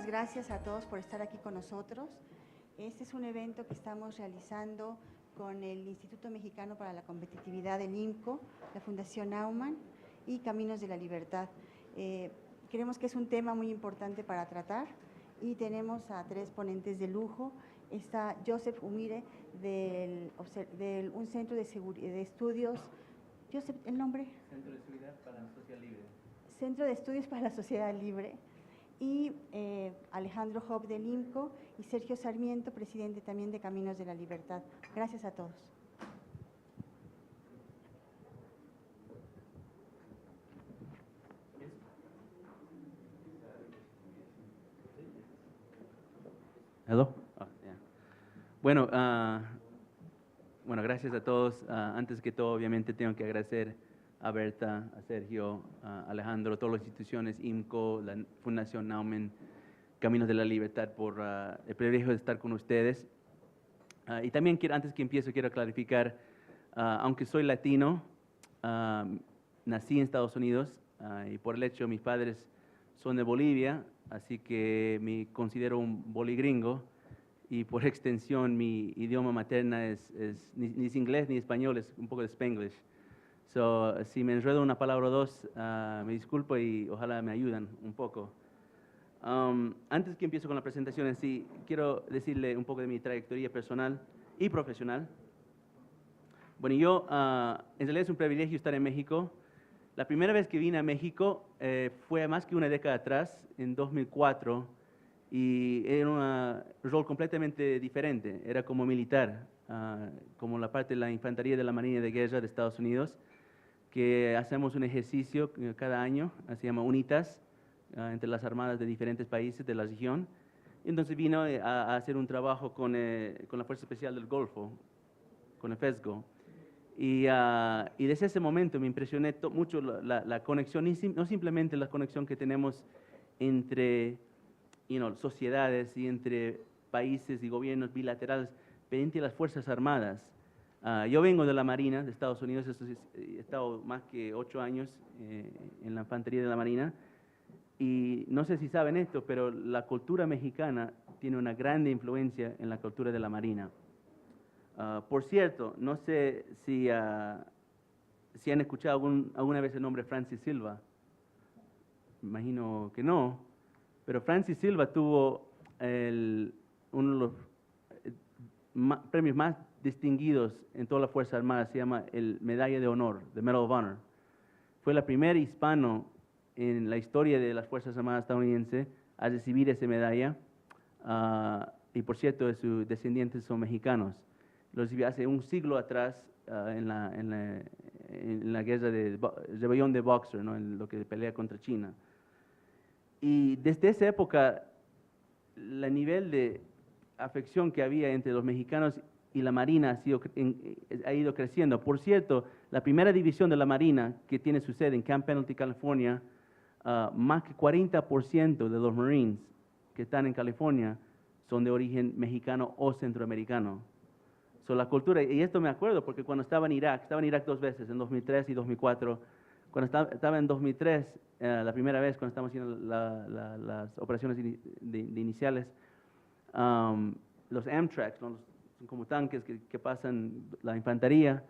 gracias a todos por estar aquí con nosotros. Este es un evento que estamos realizando con el Instituto Mexicano para la Competitividad del IMCO, la Fundación Naumann y Caminos de la Libertad. Creemos que es un tema muy importante para tratar y tenemos a tres ponentes de lujo. Está Joseph Umire del un centro de estudios. Joseph, ¿el nombre? Centro de Estudios para la Sociedad Libre. Centro de Estudios para la Sociedad Libre. Y Alejandro Job del IMCO y Sergio Sarmiento, presidente también de Caminos de la Libertad. Gracias a todos. Hello. Bueno, gracias a todos. Antes que todo, obviamente, tengo que agradecer a Berta, a Sergio, a Alejandro, a todas las instituciones, IMCO, la Fundación Naumann, Caminos de la Libertad, por el privilegio de estar con ustedes. Y también, antes que empiece, quiero clarificar, aunque soy latino, nací en Estados Unidos y por el hecho mis padres son de Bolivia, así que me considero un boligringo y por extensión mi idioma materna ni es inglés ni español, es un poco de Spanglish. So, si me enredo una palabra o dos, me disculpo y ojalá me ayuden un poco. Antes que empiezo con la presentación en sí, quiero decirle un poco de mi trayectoria personal y profesional. Bueno, yo, en realidad es un privilegio estar en México. La primera vez que vine a México fue más que una década atrás, en 2004, y era un rol completamente diferente. Era como militar, como la parte de la infantería de la Marina de Guerra de Estados Unidos, que hacemos un ejercicio cada año, se llama UNITAS, entre las armadas de diferentes países de la región. Entonces vino a hacer un trabajo con la Fuerza Especial del Golfo, con el FESGO. Y desde ese momento me impresionó mucho la conexión, no simplemente la conexión que tenemos entre sociedades y entre países y gobiernos bilaterales, pero entre las Fuerzas Armadas. Yo vengo de la Marina de Estados Unidos, he estado más que 8 años en la infantería de la Marina, y no sé si saben esto, pero la cultura mexicana tiene una gran influencia en la cultura de la Marina. Por cierto, no sé si han escuchado alguna vez el nombre Francis Silva. Imagino que no, pero Francis Silva tuvo uno de los premios más distinguidos en toda la Fuerza Armada, se llama el Medalla de Honor, the Medal of Honor. Fue el primer hispano en la historia de las Fuerzas Armadas estadounidenses a recibir esa medalla, y por cierto, sus descendientes son mexicanos. Lo recibió hace un siglo atrás en la guerra de rebelión de Boxer, ¿no? En lo que pelea contra China. Y desde esa época, el nivel de afección que había entre los mexicanos y la Marina ha ido creciendo. Por cierto, la primera división de la Marina, que tiene su sede en Camp Pendleton, California, más que 40% de los Marines que están en California son de origen mexicano o centroamericano. So, la cultura, y esto me acuerdo porque cuando estaba en Irak 2 veces, en 2003 y 2004, cuando estaba en 2003, la primera vez cuando estábamos haciendo las operaciones iniciales, los Amtraks, ¿no? Son como tanques que pasan la infantería.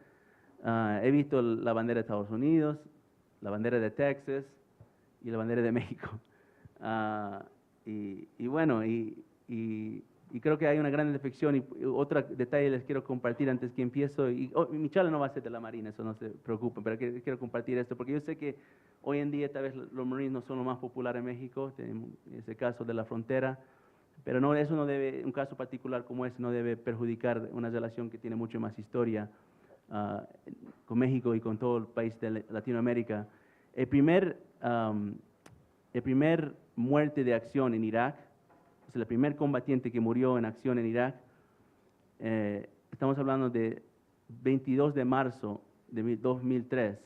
He visto la bandera de Estados Unidos, la bandera de Texas y la bandera de México. Y creo que hay una gran defección. Y otro detalle les quiero compartir antes que empiezo. Mi charla no va a ser de la Marina, eso no se preocupen, pero quiero compartir esto, porque yo sé que hoy en día tal vez los Marines no son lo más popular en México, tenemos ese caso de la frontera, pero no, eso no debe, un caso particular como ese no debe perjudicar una relación que tiene mucho más historia con México y con todo el país de Latinoamérica. El primer muerte de acción en Irak, o sea, el primer combatiente que murió en acción en Irak, estamos hablando de 22 de marzo de 2003,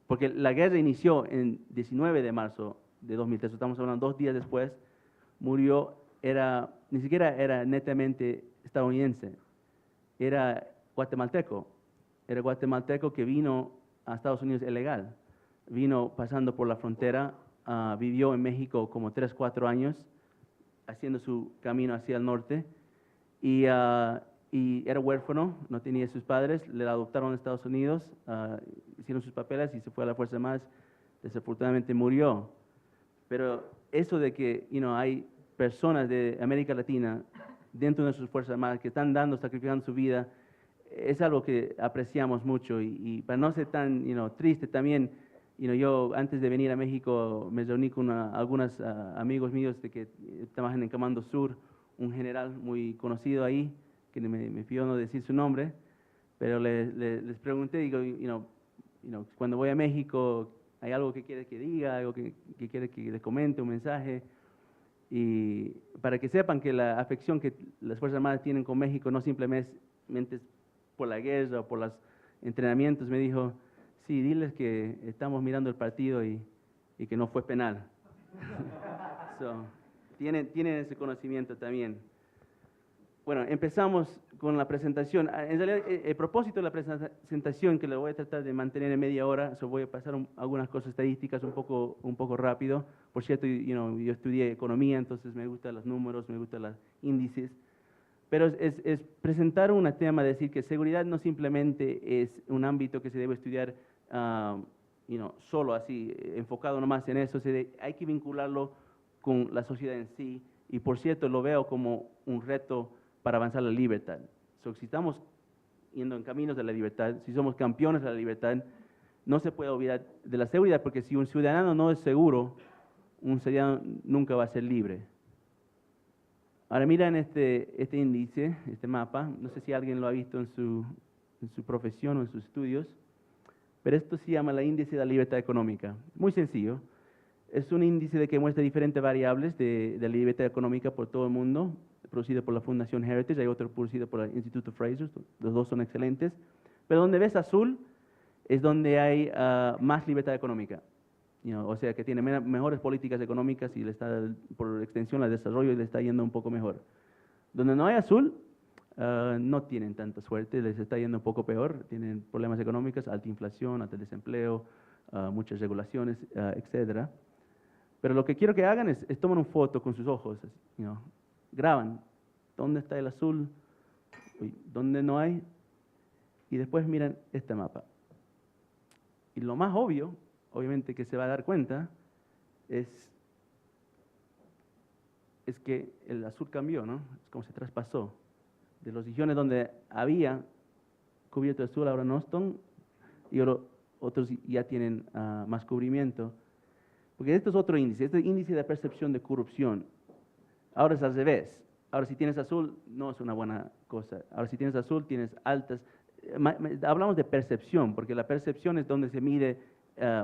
porque la guerra inició en 19 de marzo de 2003, estamos hablando 2 días después, murió, ni siquiera era netamente estadounidense, era guatemalteco que vino a Estados Unidos ilegal, vino pasando por la frontera, vivió en México como 3, 4 años, haciendo su camino hacia el norte y era huérfano, no tenía sus padres, le adoptaron en Estados Unidos, hicieron sus papeles y se fue a la Fuerza Armadas, desafortunadamente murió. Pero eso de que hay personas de América Latina dentro de sus Fuerzas Armadas que están sacrificando su vida, es algo que apreciamos mucho y para no ser tan triste también, yo antes de venir a México me reuní con algunos amigos míos de que trabajan en Comando Sur, un general muy conocido ahí, que me pidió no decir su nombre, pero les pregunté, digo, cuando voy a México, ¿hay algo que quiere que diga, algo que quiere que les comente, un mensaje? Y para que sepan que la afección que las Fuerzas Armadas tienen con México no simplemente es por la guerra o por los entrenamientos, me dijo, sí, diles que estamos mirando el partido y que no fue penal. Tienen ese conocimiento también. Bueno, empezamos con la presentación. En realidad, el propósito de la presentación, que lo voy a tratar de mantener en media hora, voy a pasar algunas cosas estadísticas un poco rápido. Por cierto, yo estudié economía, entonces me gustan los números, me gustan los índices. Pero es presentar un tema, decir que seguridad no simplemente es un ámbito que se debe estudiar solo así, enfocado nomás en eso, hay que vincularlo con la sociedad en sí, y por cierto lo veo como un reto para avanzar la libertad. Si estamos yendo en caminos de la libertad, si somos campeones de la libertad, no se puede olvidar de la seguridad, porque si un ciudadano no es seguro, un ciudadano nunca va a ser libre. Ahora miran este índice, este mapa, no sé si alguien lo ha visto en su profesión o en sus estudios, pero esto se llama el índice de la libertad económica. Muy sencillo. Es un índice que muestra diferentes variables de la libertad económica por todo el mundo, producido por la Fundación Heritage, hay otro producido por el Instituto Fraser, los dos son excelentes. Pero donde ves azul es donde hay más libertad económica. O sea, que tiene mejores políticas económicas y por extensión el desarrollo le está yendo un poco mejor. Donde no hay azul, no tienen tanta suerte, les está yendo un poco peor, tienen problemas económicos, alta inflación, alto desempleo, muchas regulaciones, etcétera. Pero lo que quiero que hagan es tomar una foto con sus ojos, graban dónde está el azul, dónde no hay, y después miran este mapa. Y lo más obvio, obviamente que se va a dar cuenta, es que el azul cambió, ¿no? Es como se traspasó. De los regiones donde había cubierto de azul, ahora no están, y otros ya tienen más cubrimiento. Porque este es otro índice, este índice de percepción de corrupción. Ahora es al revés. Ahora si tienes azul, no es una buena cosa. Ahora si tienes azul, tienes altas. Hablamos de percepción, porque la percepción es donde se mide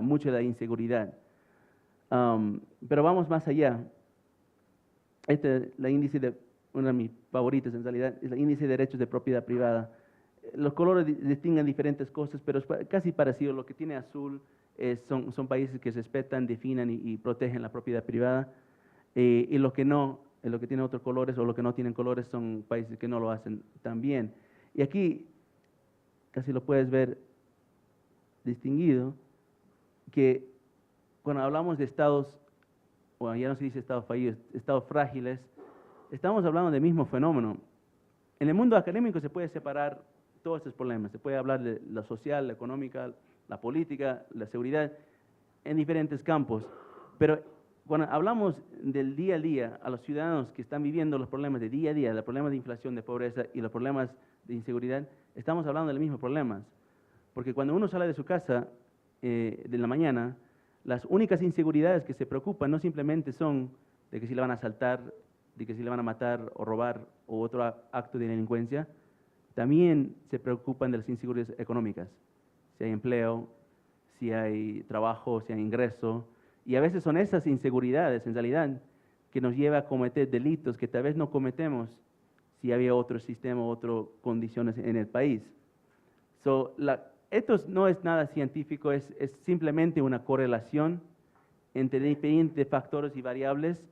mucho la inseguridad. Pero vamos más allá. La índice uno de mis favoritos en realidad, es el índice de derechos de propiedad privada. Los colores distinguen diferentes cosas, pero es casi parecido. Lo que tiene azul son países que respetan, definen y protegen la propiedad privada, y lo que no, lo que tiene otros colores o lo que no tienen colores son países que no lo hacen tan bien. Y aquí casi lo puedes ver distinguido, que cuando hablamos de estados, bueno, ya no se dice estados fallidos, estados frágiles, estamos hablando del mismo fenómeno. En el mundo académico se puede separar todos estos problemas, se puede hablar de la social, la económica, la política, la seguridad, en diferentes campos, pero cuando hablamos del día a día, a los ciudadanos que están viviendo los problemas de día a día, los problemas de inflación, de pobreza y los problemas de inseguridad, estamos hablando de los mismos problemas. Porque cuando uno sale de su casa de la mañana, las únicas inseguridades que se preocupan no simplemente son de que si le van a asaltar, de que si le van a matar o robar o otro acto de delincuencia, también se preocupan de las inseguridades económicas. Si hay empleo, si hay trabajo, si hay ingreso. Y a veces son esas inseguridades, en realidad, que nos lleva a cometer delitos que tal vez no cometemos si había otro sistema, otras condiciones en el país. Esto no es nada científico, es simplemente una correlación entre diferentes factores y variables,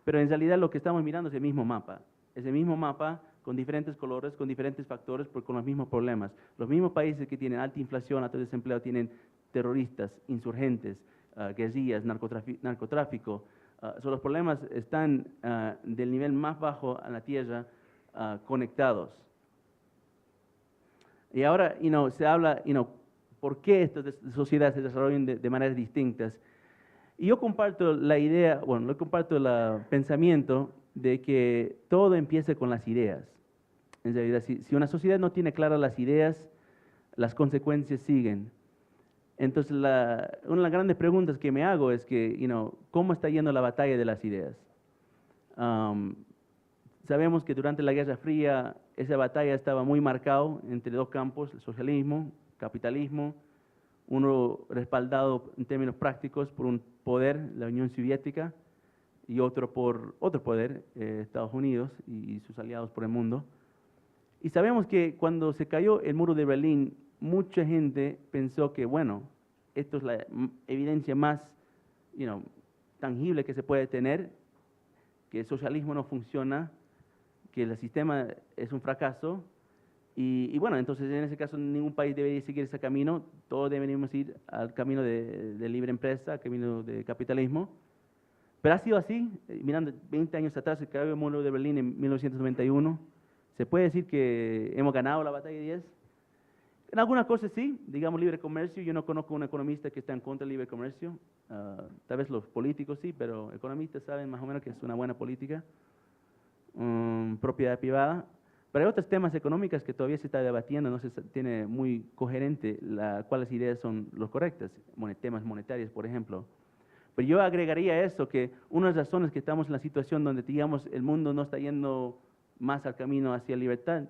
pero en realidad lo que estamos mirando es el mismo mapa. Es el mismo mapa con diferentes colores, con diferentes factores, pero con los mismos problemas. Los mismos países que tienen alta inflación, alto desempleo, tienen terroristas, insurgentes, guerrillas, narcotráfico, Los problemas están del nivel más bajo a la tierra conectados. Y ahora, se habla, por qué estas sociedades se desarrollan de maneras distintas. Y yo comparto la idea, bueno, yo comparto el pensamiento de que todo empieza con las ideas. En realidad, si una sociedad no tiene claras las ideas, las consecuencias siguen. Entonces, una de las grandes preguntas que me hago es que, ¿cómo está yendo la batalla de las ideas? Sabemos que durante la Guerra Fría esa batalla estaba muy marcada entre dos campos, el socialismo, capitalismo, uno respaldado en términos prácticos por un poder, la Unión Soviética, y otro por otro poder, Estados Unidos y sus aliados por el mundo. Y sabemos que cuando se cayó el muro de Berlín, mucha gente pensó que, bueno, esto es la evidencia más tangible que se puede tener, que el socialismo no funciona, que el sistema es un fracaso. Y bueno, entonces en ese caso ningún país debería seguir ese camino, todos deberíamos ir al camino de libre empresa, al camino de capitalismo. Pero ha sido así, mirando 20 años atrás, se cayó el muro de Berlín en 1991. ¿Se puede decir que hemos ganado la batalla de 10? En algunas cosas sí, digamos libre comercio. Yo no conozco un economista que esté en contra del libre comercio. Tal vez los políticos sí, pero economistas saben más o menos que es una buena política. Propiedad privada. Pero hay otros temas económicos que todavía se está debatiendo, no se tiene muy coherente cuáles ideas son las correctas, temas monetarios, por ejemplo. Pero yo agregaría eso, que una de las razones que estamos en la situación donde, digamos, el mundo no está yendo más al camino hacia libertad,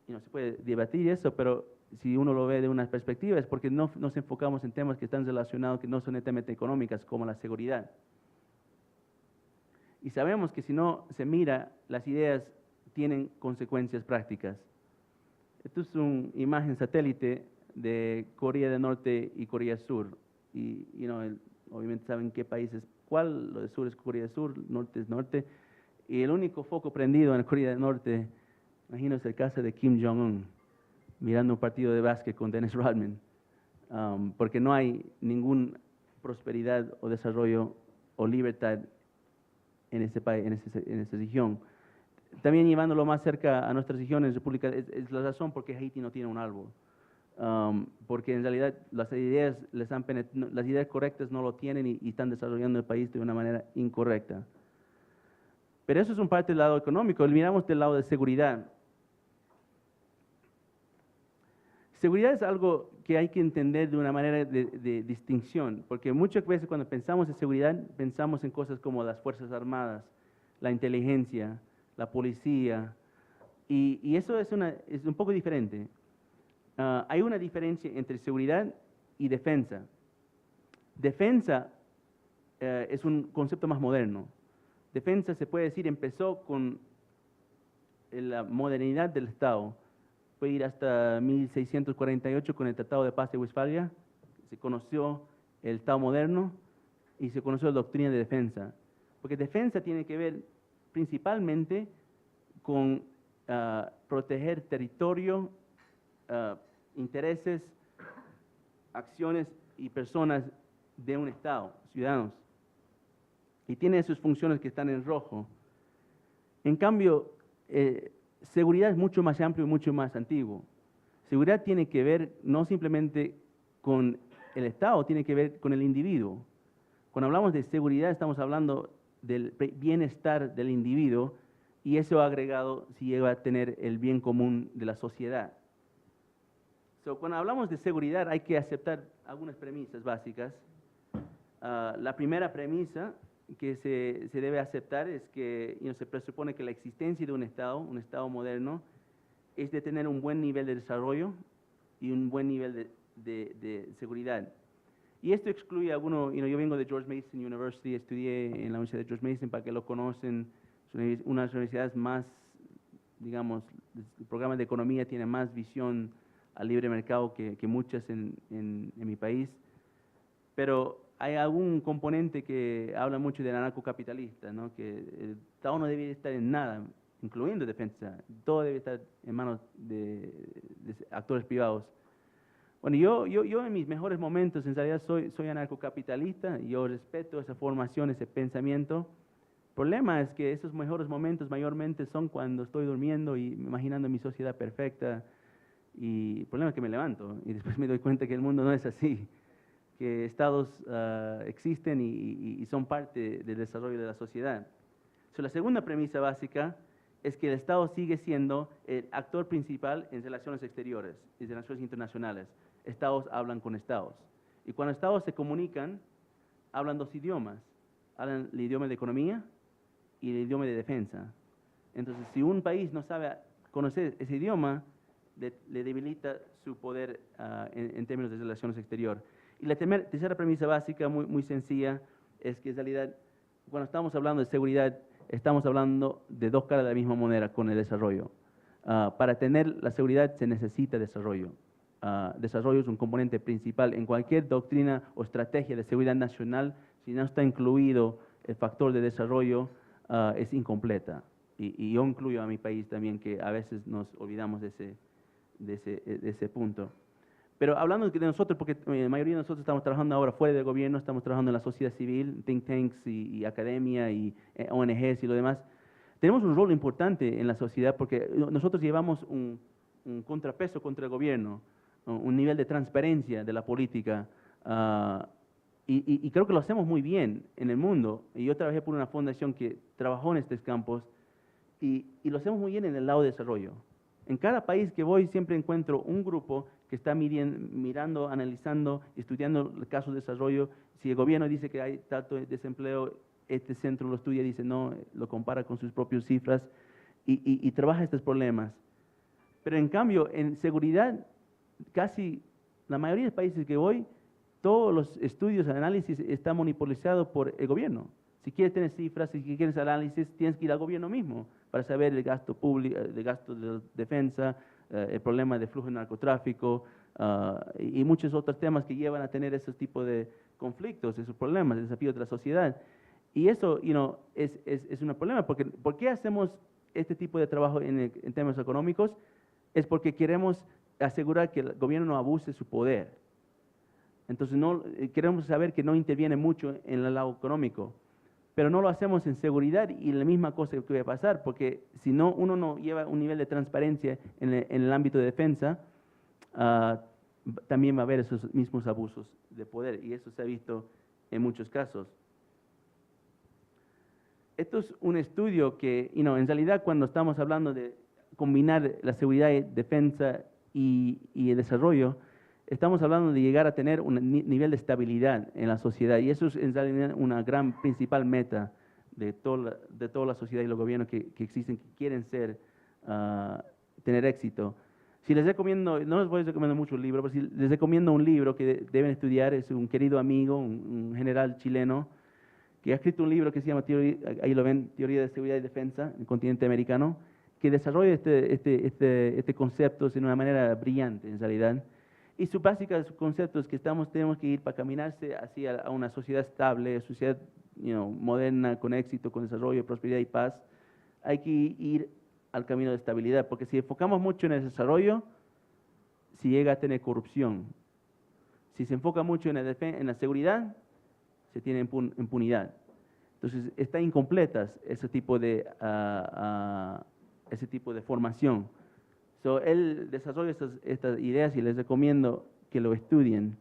y no se puede debatir eso, pero si uno lo ve de una perspectiva es porque no nos enfocamos en temas que están relacionados, que no son netamente económicas, como la seguridad. Y sabemos que si no se mira, las ideas tienen consecuencias prácticas. Esto es una imagen satélite de Corea del Norte y Corea del Sur. Y obviamente saben qué país es cuál, lo del sur es Corea del Sur, norte es norte. Y el único foco prendido en Corea del Norte, imagínense el caso de Kim Jong-un, mirando un partido de básquet con Dennis Rodman, porque no hay ninguna prosperidad o desarrollo o libertad en ese país, en esa región. También llevándolo más cerca a nuestras regiones, República, es la razón por qué Haití no tiene un árbol. Porque en realidad las ideas correctas no lo tienen y están desarrollando el país de una manera incorrecta. Pero eso es un parte del lado económico. Miramos del lado de seguridad. Seguridad es algo que hay que entender de una manera de distinción, porque muchas veces cuando pensamos en seguridad, pensamos en cosas como las Fuerzas Armadas, la inteligencia, la policía, y eso es un poco diferente. Hay una diferencia entre seguridad y defensa. Defensa es un concepto más moderno. Defensa, se puede decir, empezó con la modernidad del Estado. Puede ir hasta 1648 con el Tratado de Paz de Westfalia. Se conoció el Estado moderno y se conoció la doctrina de defensa. Porque defensa tiene que ver principalmente con proteger territorio, intereses, acciones y personas de un Estado, ciudadanos. Y tiene sus funciones que están en rojo. En cambio, seguridad es mucho más amplio y mucho más antiguo. Seguridad tiene que ver no simplemente con el Estado, tiene que ver con el individuo. Cuando hablamos de seguridad estamos hablando del bienestar del individuo y eso agregado si llega a tener el bien común de la sociedad. Cuando hablamos de seguridad hay que aceptar algunas premisas básicas. La primera premisa que se debe aceptar es que se presupone que la existencia de un Estado moderno, es de tener un buen nivel de desarrollo y un buen nivel de seguridad. Y esto excluye algunos, yo vengo de George Mason University, estudié en la Universidad de George Mason, para que lo conocen, es una de las universidades más, digamos, el programa de economía tiene más visión al libre mercado que muchas en mi país, pero hay algún componente que habla mucho del anarcocapitalista, ¿no? Que el Estado no debe estar en nada, incluyendo defensa, todo debe estar en manos de actores privados. Bueno, yo en mis mejores momentos en realidad soy anarcocapitalista, yo respeto esa formación, ese pensamiento. El problema es que esos mejores momentos mayormente son cuando estoy durmiendo y imaginando mi sociedad perfecta, y el problema es que me levanto y después me doy cuenta que el mundo no es así, que estados existen y son parte del desarrollo de la sociedad. La segunda premisa básica es que el Estado sigue siendo el actor principal en relaciones exteriores y relaciones internacionales. Estados hablan con Estados. Y cuando Estados se comunican, hablan dos idiomas. Hablan el idioma de economía y el idioma de defensa. Entonces, si un país no sabe conocer ese idioma, le debilita su poder en términos de relaciones exteriores. Y la tercera premisa básica, muy sencilla, es que en realidad, cuando estamos hablando de seguridad, estamos hablando de dos caras de la misma moneda con el desarrollo. Para tener la seguridad se necesita desarrollo. Desarrollo es un componente principal en cualquier doctrina o estrategia de seguridad nacional. Si no está incluido el factor de desarrollo, es incompleta. Y yo incluyo a mi país también, que a veces nos olvidamos de ese punto. Pero hablando de nosotros, porque la mayoría de nosotros estamos trabajando ahora fuera del gobierno, estamos trabajando en la sociedad civil, think tanks y academia y ONGs y lo demás, tenemos un rol importante en la sociedad porque nosotros llevamos un contrapeso contra el gobierno, un nivel de transparencia de la política, y creo que lo hacemos muy bien en el mundo. Y yo trabajé por una fundación que trabajó en estos campos y lo hacemos muy bien en el lado de desarrollo. En cada país que voy siempre encuentro un grupo que está mirando, analizando, estudiando el caso de desarrollo. Si el gobierno dice que hay tanto desempleo, este centro lo estudia, dice no, lo compara con sus propias cifras y trabaja estos problemas. Pero en cambio, en seguridad, casi la mayoría de países que voy, todos los estudios, análisis está monopolizado por el gobierno. Si quieres tener cifras, si quieres análisis, tienes que ir al gobierno mismo para saber el gasto público, el gasto de defensa, el problema de flujo de narcotráfico y muchos otros temas que llevan a tener esos tipos de conflictos, esos problemas, desafíos de la sociedad. Y eso es un problema, porque ¿por qué hacemos este tipo de trabajo en temas económicos? Es porque queremos asegurar que el gobierno no abuse su poder. Entonces queremos saber que no interviene mucho en el lado económico. Pero no lo hacemos en seguridad y la misma cosa que va a pasar, porque si no, uno no lleva un nivel de transparencia en el ámbito de defensa, también va a haber esos mismos abusos de poder, y eso se ha visto en muchos casos. Esto es un estudio que, en realidad, cuando estamos hablando de combinar la seguridad y defensa y el desarrollo, estamos hablando de llegar a tener un nivel de estabilidad en la sociedad, y eso es en realidad una gran principal meta de toda la sociedad y los gobiernos que existen, que quieren tener éxito. Si les recomiendo, no les voy a recomendar mucho el libro, pero si les recomiendo un libro que deben estudiar, es un querido amigo, un general chileno, que ha escrito un libro que se llama, ahí lo ven, Teoría de Seguridad y Defensa en el continente americano, que desarrolla este concepto de una manera brillante en realidad. Y su básica concepto es que tenemos que ir para caminarse hacia una sociedad estable, sociedad moderna, con éxito, con desarrollo, prosperidad y paz. Hay que ir al camino de estabilidad, porque si enfocamos mucho en el desarrollo, se llega a tener corrupción. Si se enfoca mucho en la seguridad, se tiene impunidad. Entonces, están incompletas ese tipo de formación. Él desarrolla estas ideas y les recomiendo que lo estudien.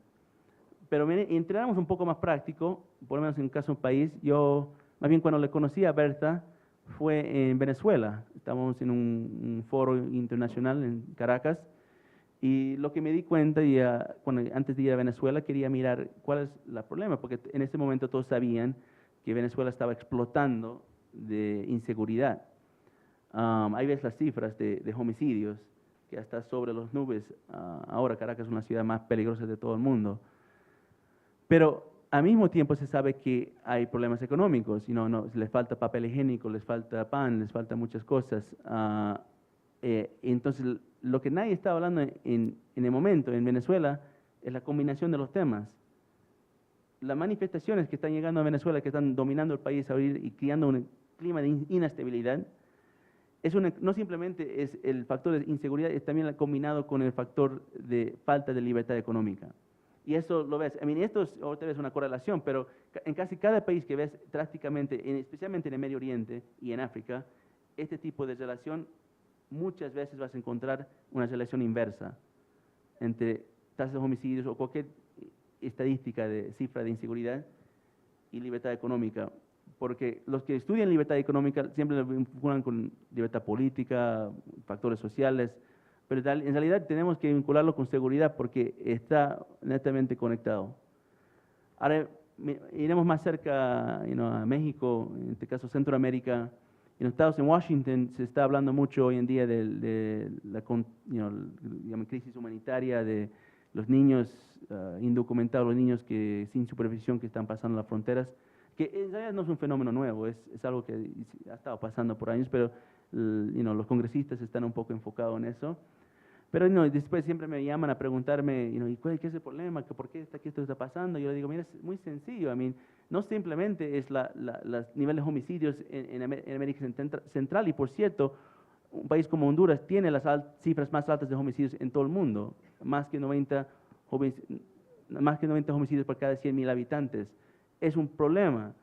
Pero entramos un poco más práctico, por lo menos en el caso de un país. Yo, más bien cuando le conocí a Berta, fue en Venezuela. Estábamos en un foro internacional en Caracas. Y lo que me di cuenta, antes de ir a Venezuela, quería mirar cuál es el problema, porque en ese momento todos sabían que Venezuela estaba explotando de inseguridad. Ahí ves las cifras de homicidios, que está sobre las nubes. Ahora Caracas es una ciudad más peligrosa de todo el mundo. Pero al mismo tiempo se sabe que hay problemas económicos, les falta papel higiénico, les falta pan, les falta muchas cosas. Entonces, lo que nadie está hablando en el momento en Venezuela es la combinación de los temas. Las manifestaciones que están llegando a Venezuela, que están dominando el país y creando un clima de inestabilidad, no simplemente es el factor de inseguridad, es también combinado con el factor de falta de libertad económica. Y eso lo ves, esto es otra vez una correlación, pero en casi cada país que ves prácticamente, especialmente en el Medio Oriente y en África, este tipo de relación muchas veces vas a encontrar una relación inversa entre tasas de homicidios o cualquier estadística de cifra de inseguridad y libertad económica. Porque los que estudian libertad económica siempre lo vinculan con libertad política, factores sociales, pero en realidad tenemos que vincularlo con seguridad porque está netamente conectado. Ahora iremos más cerca a México, en este caso Centroamérica. En los estados, en Washington, se está hablando mucho hoy en día de la crisis humanitaria, de los niños indocumentados, los niños sin supervisión que están pasando las fronteras, que en realidad no es un fenómeno nuevo, es algo que ha estado pasando por años, pero los congresistas están un poco enfocados en eso. Pero después siempre me llaman a preguntarme, ¿qué es el problema? ¿Por qué esto está pasando? Yo le digo, mira, es muy sencillo. No simplemente es los niveles de homicidios en América Central, y por cierto, un país como Honduras tiene las cifras más altas de homicidios en todo el mundo, más que 90 homicidios por cada 100,000 habitantes. Es un problema,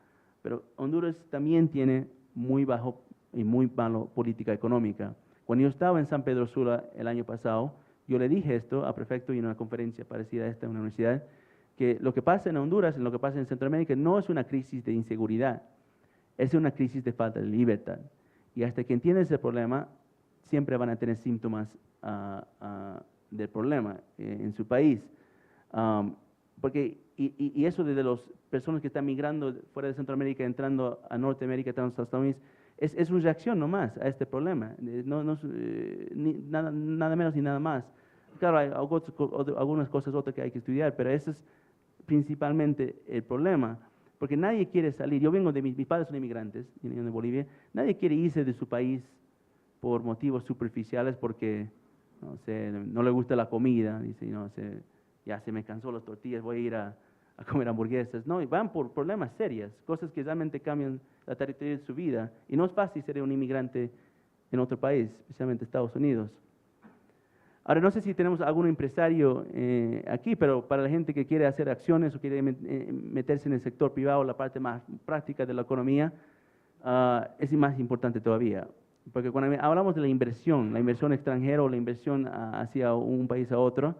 pero Honduras también tiene muy bajo y muy malo política económica. Cuando yo estaba en San Pedro Sula el año pasado, yo le dije esto al prefecto y en una conferencia parecida a esta en una universidad, que lo que pasa en Honduras, lo que pasa en Centroamérica, no es una crisis de inseguridad, es una crisis de falta de libertad. Y hasta que entiendan ese problema, siempre van a tener síntomas del problema en su país. Y eso desde las personas que están migrando fuera de Centroamérica, entrando a Norteamérica, entrando a Estados Unidos, es una reacción nomás a este problema, nada menos ni nada más. Claro, hay algunas cosas otras que hay que estudiar, pero eso es principalmente el problema, porque nadie quiere salir. Yo vengo mis padres son inmigrantes, de Bolivia, nadie quiere irse de su país por motivos superficiales, porque no le gusta la comida, dice, ya se me cansó las tortillas, voy a ir a comer hamburguesas. No, van por problemas serios, cosas que realmente cambian la trayectoria de su vida. Y no es fácil ser un inmigrante en otro país, especialmente Estados Unidos. Ahora, no sé si tenemos algún empresario aquí, pero para la gente que quiere hacer acciones o quiere meterse en el sector privado, la parte más práctica de la economía, es más importante todavía. Porque cuando hablamos de la inversión extranjera o la inversión hacia un país a otro,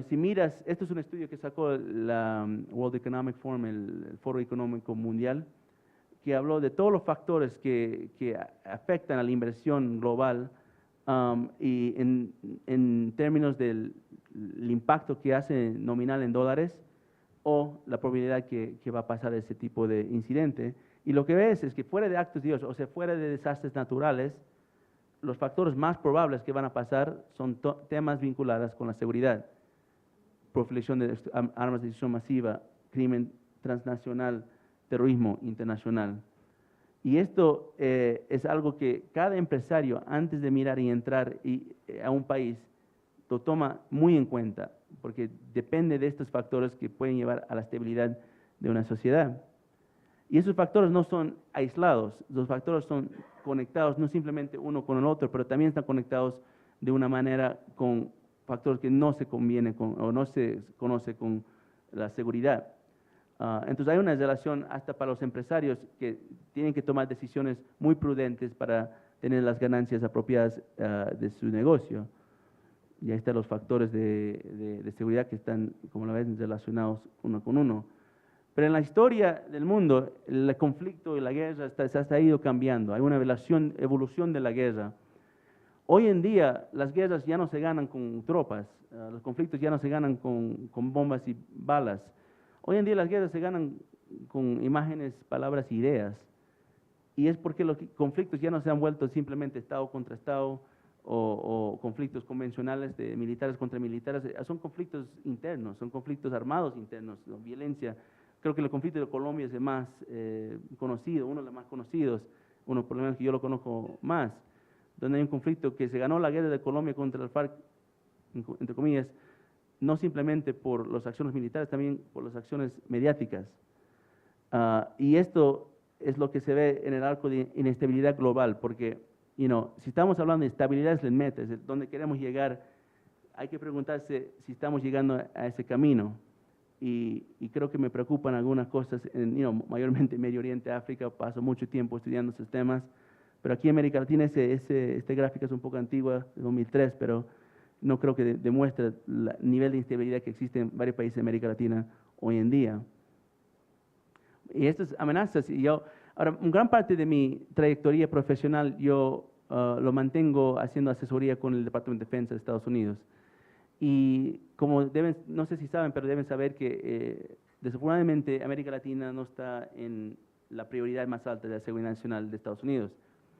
si miras, esto es un estudio que sacó la World Economic Forum, el Foro Económico Mundial, que habló de todos los factores que afectan a la inversión global y en términos del impacto que hace nominal en dólares o la probabilidad que va a pasar ese tipo de incidente. Y lo que ves es que fuera de actos de Dios, o sea, fuera de desastres naturales, los factores más probables que van a pasar son temas vinculados con la seguridad. Proliferación de armas de destrucción masiva, crimen transnacional, terrorismo internacional. Y esto es algo que cada empresario, antes de mirar y entrar a un país, lo toma muy en cuenta, porque depende de estos factores que pueden llevar a la estabilidad de una sociedad. Y esos factores no son aislados, los factores son conectados, no simplemente uno con el otro, pero también están conectados de una manera con factores que no se conviene con, o no se conoce con la seguridad. Entonces hay una relación hasta para los empresarios que tienen que tomar decisiones muy prudentes para tener las ganancias apropiadas de su negocio. Y ahí están los factores de seguridad que están, como la ven, relacionados uno con uno. Pero en la historia del mundo, el conflicto y la guerra se ha ido cambiando. Hay una evolución de la guerra. Hoy en día las guerras ya no se ganan con tropas, los conflictos ya no se ganan con bombas y balas. Hoy en día las guerras se ganan con imágenes, palabras e ideas. Y es porque los conflictos ya no se han vuelto simplemente Estado contra Estado o conflictos convencionales de militares contra militares. Son conflictos internos, son conflictos armados internos, violencia. Creo que el conflicto de Colombia es el más conocido, uno de los más conocidos, uno de los problemas que yo lo conozco más, donde hay un conflicto que se ganó la guerra de Colombia contra el FARC, entre comillas, no simplemente por las acciones militares, también por las acciones mediáticas. Y esto es lo que se ve en el arco de inestabilidad global, porque Si estamos hablando de estabilidad es el meta, es donde queremos llegar, hay que preguntarse si estamos llegando a ese camino. Y creo que me preocupan algunas cosas, mayormente en Medio Oriente, África, paso mucho tiempo estudiando esos temas, pero aquí en América Latina este gráfico es un poco antigua, de 2003, pero no creo que demuestre el nivel de instabilidad que existe en varios países de América Latina hoy en día. Y estas amenazas, ahora, gran parte de mi trayectoria profesional yo lo mantengo haciendo asesoría con el Departamento de Defensa de Estados Unidos. Y como no sé si saben, pero deben saber que desafortunadamente América Latina no está en la prioridad más alta de la seguridad nacional de Estados Unidos.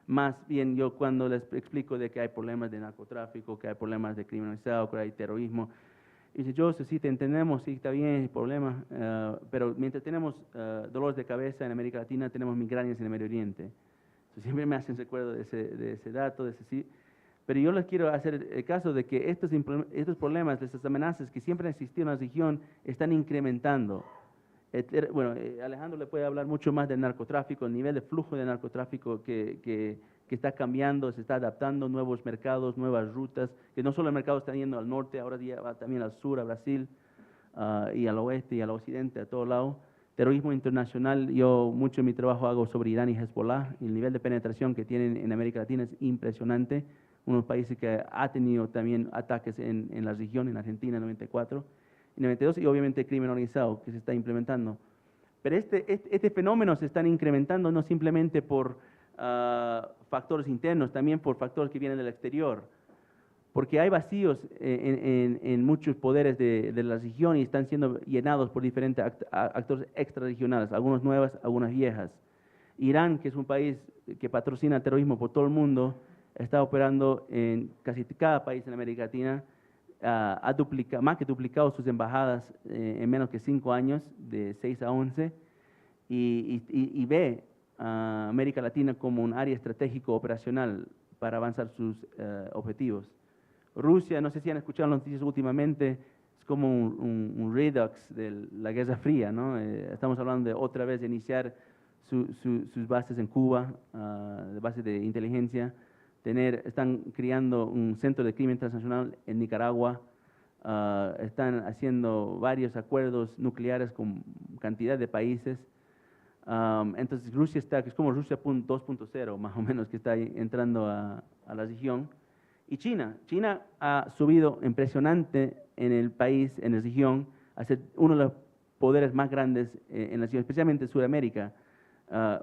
Más bien yo cuando les explico de que hay problemas de narcotráfico, que hay problemas de crimen organizado, que hay terrorismo, y dice, Joseph, sí te entendemos, sí está bien el problema, pero mientras tenemos dolores de cabeza en América Latina, tenemos migrañas en el Medio Oriente. Entonces, siempre me hacen recuerdo de ese dato, de ese sí. Pero yo les quiero hacer el caso de que estos problemas, estas amenazas que siempre han existido en la región, están incrementando. Bueno, Alejandro le puede hablar mucho más del narcotráfico, el nivel de flujo de narcotráfico que está cambiando, se está adaptando, nuevos mercados, nuevas rutas, que no solo el mercado está yendo al norte, ahora va también al sur, a Brasil, y al oeste y al occidente, a todo lado. Terrorismo internacional, yo mucho de mi trabajo hago sobre Irán y Hezbollah, y el nivel de penetración que tienen en América Latina es impresionante. Unos países que ha tenido también ataques en la región, en Argentina en 94 y 92, y obviamente el crimen organizado que se está implementando. Pero este fenómeno se está incrementando no simplemente por factores internos, también por factores que vienen del exterior, porque hay vacíos en muchos poderes de la región y están siendo llenados por diferentes actores extrarregionales, algunos nuevas, algunas viejas. Irán, que es un país que patrocina el terrorismo por todo el mundo, está operando en casi cada país en América Latina, ha más que duplicado sus embajadas en menos que 5 años, de 6 a 11, y ve a América Latina como un área estratégico operacional para avanzar sus objetivos. Rusia, no sé si han escuchado las noticias últimamente, es como un redux de la Guerra Fría, ¿no? Estamos hablando de otra vez de iniciar sus bases en Cuba, bases de inteligencia. Están creando un centro de crimen transnacional en Nicaragua, están haciendo varios acuerdos nucleares con cantidad de países. Entonces Rusia es como Rusia 2.0 más o menos, que está entrando a la región. Y China ha subido impresionante en el país, en la región, a ser uno de los poderes más grandes en la región, especialmente en Sudamérica.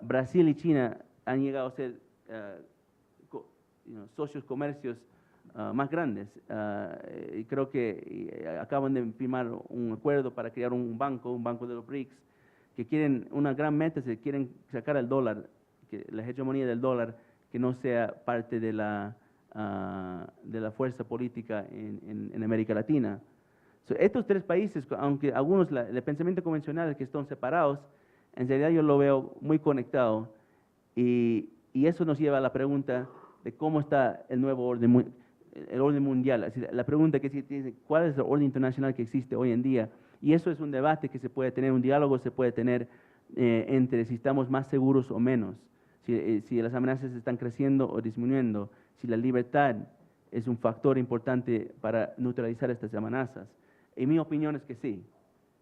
Brasil y China han llegado a ser socios comercios más grandes. Y creo que acaban de firmar un acuerdo para crear un banco de los BRICS, que quieren, una gran meta, se quieren sacar el dólar, la hegemonía del dólar, que no sea parte de la fuerza política en América Latina. Estos tres países, aunque algunos, el pensamiento convencional es que están separados, en realidad yo lo veo muy conectado, y eso nos lleva a la pregunta de cómo está el nuevo orden, el orden mundial. Así, la pregunta que se dice, ¿cuál es el orden internacional que existe hoy en día? Y eso es un debate que se puede tener, un diálogo se puede tener entre si estamos más seguros o menos, si las amenazas están creciendo o disminuyendo, si la libertad es un factor importante para neutralizar estas amenazas. En mi opinión es que sí,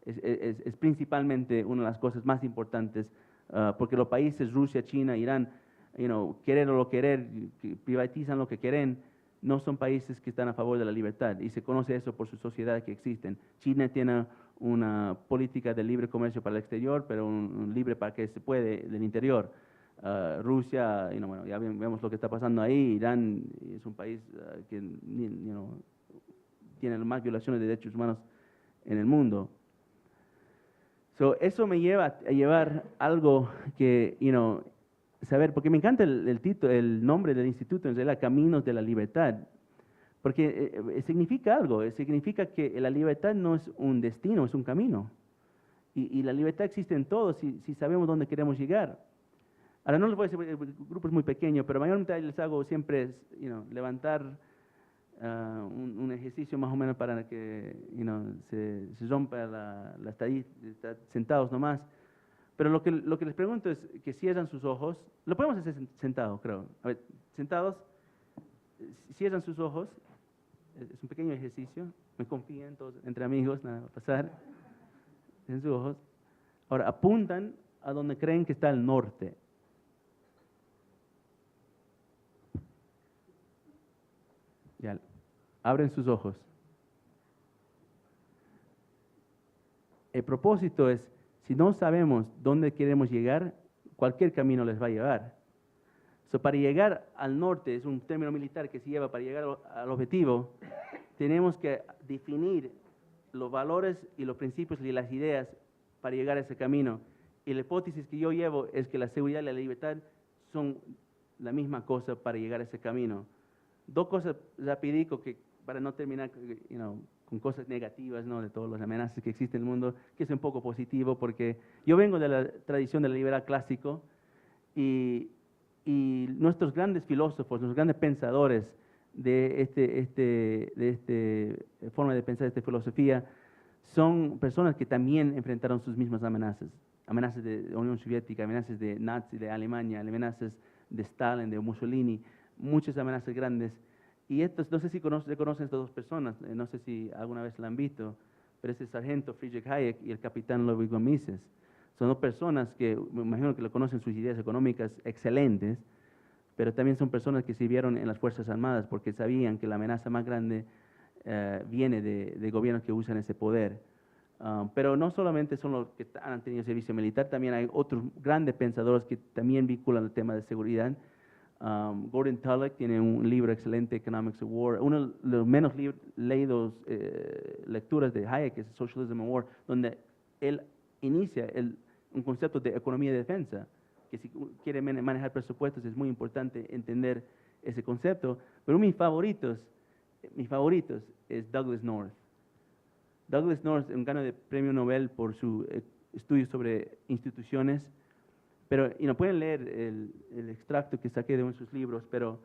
es principalmente una de las cosas más importantes, porque los países, Rusia, China, Irán, querer o no querer, privatizan lo que quieren, no son países que están a favor de la libertad, y se conoce eso por su sociedad que existen. China tiene una política de libre comercio para el exterior, pero un libre para que se puede del interior. Rusia, bueno, ya vemos lo que está pasando ahí. Irán es un país que tiene más violaciones de derechos humanos en el mundo. Eso me lleva a llevar algo que, saber, porque me encanta el título, el nombre del instituto, en realidad, Caminos de la Libertad, porque significa algo, significa que la libertad no es un destino, es un camino. Y la libertad existe en todos si sabemos dónde queremos llegar. Ahora no les voy a decir, el grupo es muy pequeño, pero mayormente les hago siempre levantar un ejercicio más o menos para que se rompa la estadística, sentados nomás. Pero lo que les pregunto es que cierran sus ojos. Lo podemos hacer sentados, creo. A ver, sentados, cierran sus ojos. Es un pequeño ejercicio. Me confían todos, entre amigos, nada va a pasar. Cierran sus ojos. Ahora, apuntan a donde creen que está el norte. Ya, abren sus ojos. El propósito es, si no sabemos dónde queremos llegar, cualquier camino les va a llevar. Para llegar al norte, es un término militar que se lleva para llegar al objetivo, tenemos que definir los valores y los principios y las ideas para llegar a ese camino. Y la hipótesis que yo llevo es que la seguridad y la libertad son la misma cosa para llegar a ese camino. Dos cosas rapidico que para no terminar con cosas negativas, ¿no?, de todas las amenazas que existen en el mundo, que es un poco positivo, porque yo vengo de la tradición del liberal clásico y nuestros grandes filósofos, los grandes pensadores de esta forma de pensar, de esta filosofía, son personas que también enfrentaron sus mismas amenazas. Amenazas de la Unión Soviética, amenazas de Nazi, de Alemania, amenazas de Stalin, de Mussolini, muchas amenazas grandes. Y estos, no sé si conocen estas dos personas, no sé si alguna vez la han visto, pero es el sargento Friedrich Hayek y el capitán Ludwig von Mises. Son dos personas que me imagino que lo conocen, sus ideas económicas excelentes, pero también son personas que sirvieron en las Fuerzas Armadas porque sabían que la amenaza más grande viene de gobiernos que usan ese poder. Pero no solamente son los que han tenido servicio militar, también hay otros grandes pensadores que también vinculan el tema de seguridad. Gordon Tullock tiene un libro excelente, Economics of War. Uno de los menos leídos lecturas de Hayek es Socialism and War, donde él inicia un concepto de economía de defensa, que si quiere manejar presupuestos es muy importante entender ese concepto. Pero mis favoritos es Douglass North. Douglass North es un ganador de premio Nobel por su estudio sobre instituciones. Pero pueden leer el extracto que saqué de uno de sus libros, pero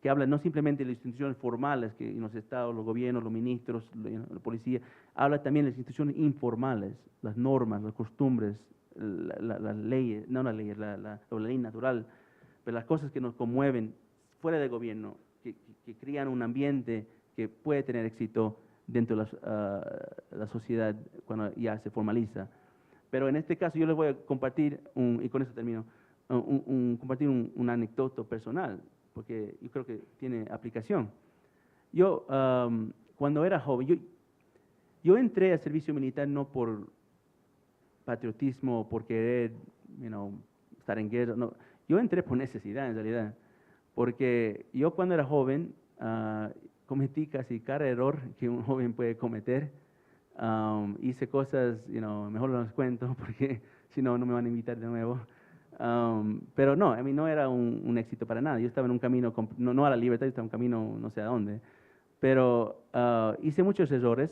que habla no simplemente de las instituciones formales, que los estados, los gobiernos, los ministros, la policía, habla también de las instituciones informales, las normas, las costumbres, las leyes, no las leyes, la ley natural, pero las cosas que nos conmueven fuera del gobierno, que crean un ambiente que puede tener éxito dentro de la sociedad cuando ya se formaliza. Pero en este caso yo les voy a compartir, y con eso termino, compartir un anécdota personal, porque yo creo que tiene aplicación. Yo, cuando era joven, yo entré al servicio militar no por patriotismo o por querer estar en guerra, no. Yo entré por necesidad en realidad, porque yo cuando era joven cometí casi cada error que un joven puede cometer. Hice cosas, mejor no las cuento porque si no, no me van a invitar de nuevo. Pero no, a mí no era un éxito para nada. Yo estaba en un camino, no a la libertad, yo estaba en un camino no sé a dónde. Pero hice muchos errores.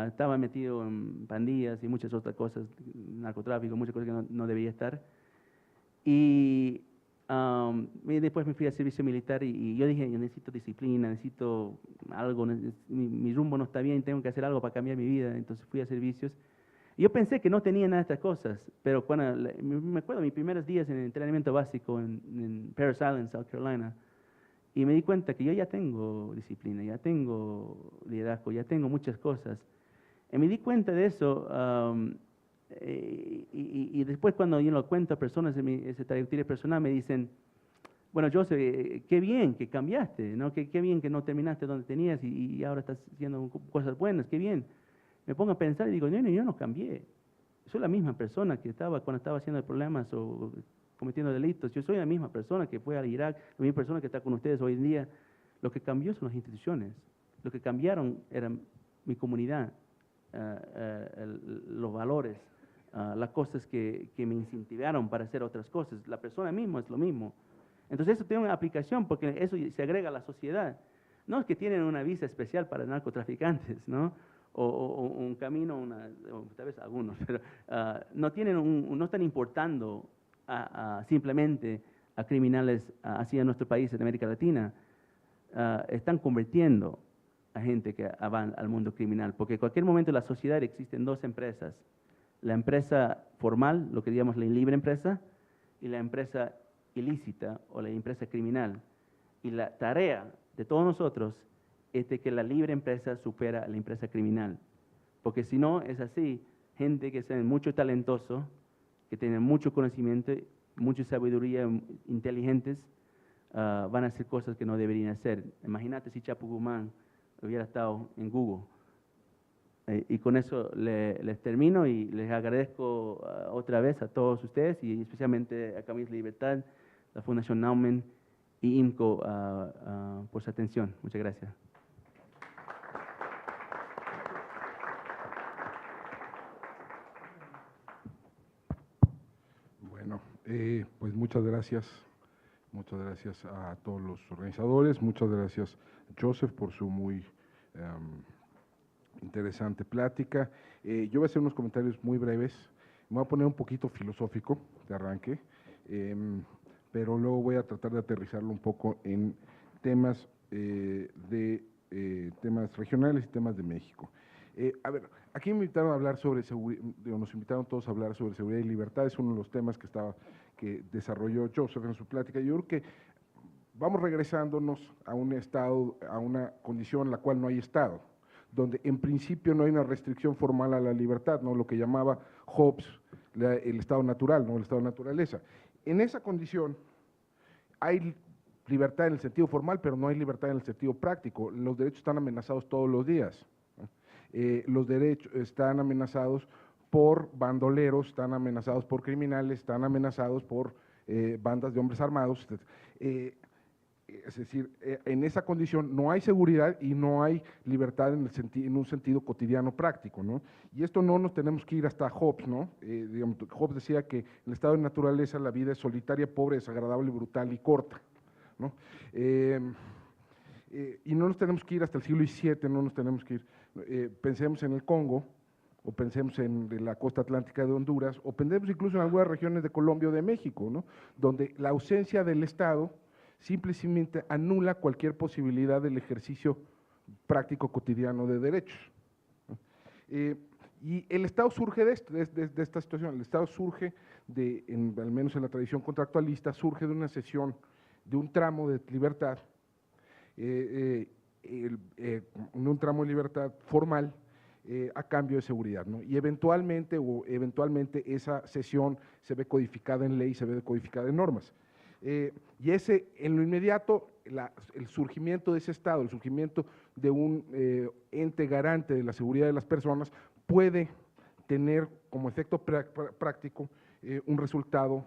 Estaba metido en pandillas y muchas otras cosas, narcotráfico, muchas cosas que no debía estar. Y después me fui al servicio militar y yo dije, yo necesito disciplina, necesito algo, mi rumbo no está bien, tengo que hacer algo para cambiar mi vida. Entonces fui a servicios. Y yo pensé que no tenía nada de estas cosas, pero cuando me acuerdo mis primeros días en el entrenamiento básico en Parris Island, South Carolina, y me di cuenta que yo ya tengo disciplina, ya tengo liderazgo, ya tengo muchas cosas. Y me di cuenta de eso. Y después cuando yo lo cuento a personas en esa trayectoria personal me dicen, bueno, Joseph, qué bien que cambiaste, ¿no? Qué bien que no terminaste donde tenías y ahora estás haciendo cosas buenas, qué bien. Me pongo a pensar y digo, no, yo no cambié. Soy la misma persona que estaba cuando estaba haciendo problemas o cometiendo delitos. Yo soy la misma persona que fue al Irak, la misma persona que está con ustedes hoy en día. Lo que cambió son las instituciones. Lo que cambiaron era mi comunidad, los valores. Las cosas que me incentivaron para hacer otras cosas. La persona misma es lo mismo. Entonces eso tiene una aplicación porque eso se agrega a la sociedad. No es que tienen una visa especial para narcotraficantes, ¿no? O un camino, o tal vez algunos, pero no están importando simplemente a criminales así en nuestro país, en América Latina. Están convirtiendo a gente que van al mundo criminal, porque en cualquier momento en la sociedad existen dos empresas, la empresa formal, lo que digamos la libre empresa, y la empresa ilícita o la empresa criminal. Y la tarea de todos nosotros es de que la libre empresa supera a la empresa criminal. Porque si no es así, gente que sea mucho talentoso, que tienen mucho conocimiento, mucha sabiduría, inteligentes, van a hacer cosas que no deberían hacer. Imagínate si Chapo Guzmán hubiera estado en Google. Y con eso les termino y les agradezco otra vez a todos ustedes y especialmente a Caminos de Libertad, la Fundación Naumann y IMCO por su atención. Muchas gracias. Bueno, pues muchas gracias. Muchas gracias a todos los organizadores. Muchas gracias, Joseph, por su muy interesante plática. Yo voy a hacer unos comentarios muy breves. Me voy a poner un poquito filosófico de arranque, pero luego voy a tratar de aterrizarlo un poco en temas, temas regionales y temas de México. A ver, aquí me invitaron a hablar sobre nos invitaron todos a hablar sobre seguridad y libertad. Es uno de los temas que desarrolló Joseph en su plática. Yo creo que vamos regresándonos a un estado, a una condición en la cual no hay Estado, donde en principio no hay una restricción formal a la libertad, ¿no? Lo que llamaba Hobbes el estado natural, ¿no? El estado de naturaleza. En esa condición hay libertad en el sentido formal, pero no hay libertad en el sentido práctico. Los derechos están amenazados todos los días. Los derechos están amenazados por bandoleros, están amenazados por criminales, están amenazados por bandas de hombres armados. Es decir, en esa condición no hay seguridad y no hay libertad en un sentido cotidiano práctico, ¿no? Y esto no nos tenemos que ir hasta Hobbes, ¿no? Digamos, Hobbes decía que en el estado de naturaleza la vida es solitaria, pobre, desagradable, brutal y corta, ¿no? Y no nos tenemos que ir hasta el siglo XVII, no nos tenemos que ir, pensemos en el Congo, o pensemos en la costa atlántica de Honduras, o pensemos incluso en algunas regiones de Colombia o de México, ¿no? Donde la ausencia del Estado simplemente anula cualquier posibilidad del ejercicio práctico cotidiano de derechos. Y el Estado surge de esta situación. El Estado surge, al menos en la tradición contractualista, surge de una cesión, de un tramo de libertad, un tramo de libertad formal a cambio de seguridad, ¿no? Y eventualmente esa cesión se ve codificada en ley, se ve codificada en normas. Y en lo inmediato, el surgimiento de ese Estado, el surgimiento de un ente garante de la seguridad de las personas puede tener como efecto práctico un resultado,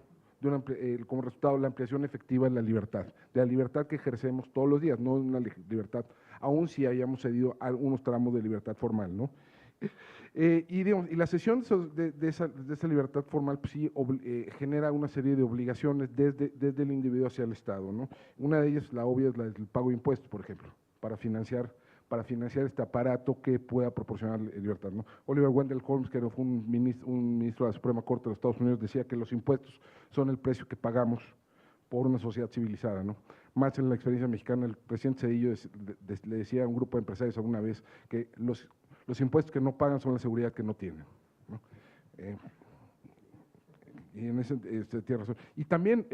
como resultado la ampliación efectiva de la libertad que ejercemos todos los días, no una libertad, aun si hayamos cedido algunos tramos de libertad formal, ¿no? Y la cesión de esa libertad formal pues, sí, genera una serie de obligaciones desde el individuo hacia el Estado, ¿no? Una de ellas, la obvia, es la del pago de impuestos, por ejemplo, para financiar este aparato que pueda proporcionar libertad, ¿no? Oliver Wendell Holmes, que fue un ministro de la Suprema Corte de los Estados Unidos, decía que los impuestos son el precio que pagamos por una sociedad civilizada, ¿no? Más en la experiencia mexicana, el presidente Zedillo le decía a un grupo de empresarios alguna vez que los impuestos que no pagan son la seguridad que no tienen, ¿no? Y en ese tiene razón. Y también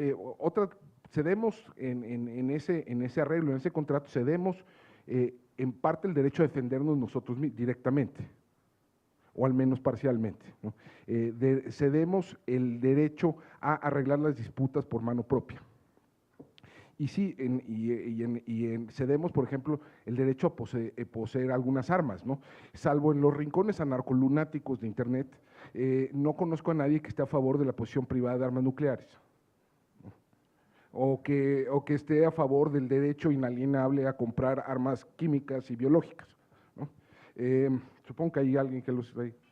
cedemos en ese arreglo, en ese contrato, cedemos en parte el derecho a defendernos nosotros directamente, o al menos parcialmente, ¿no? Cedemos el derecho a arreglar las disputas por mano propia. Y sí, cedemos, por ejemplo, el derecho a poseer algunas armas, ¿no? Salvo en los rincones anarcolunáticos de Internet, no conozco a nadie que esté a favor de la posesión privada de armas nucleares, ¿no? O que esté a favor del derecho inalienable a comprar armas químicas y biológicas, ¿no? Supongo que hay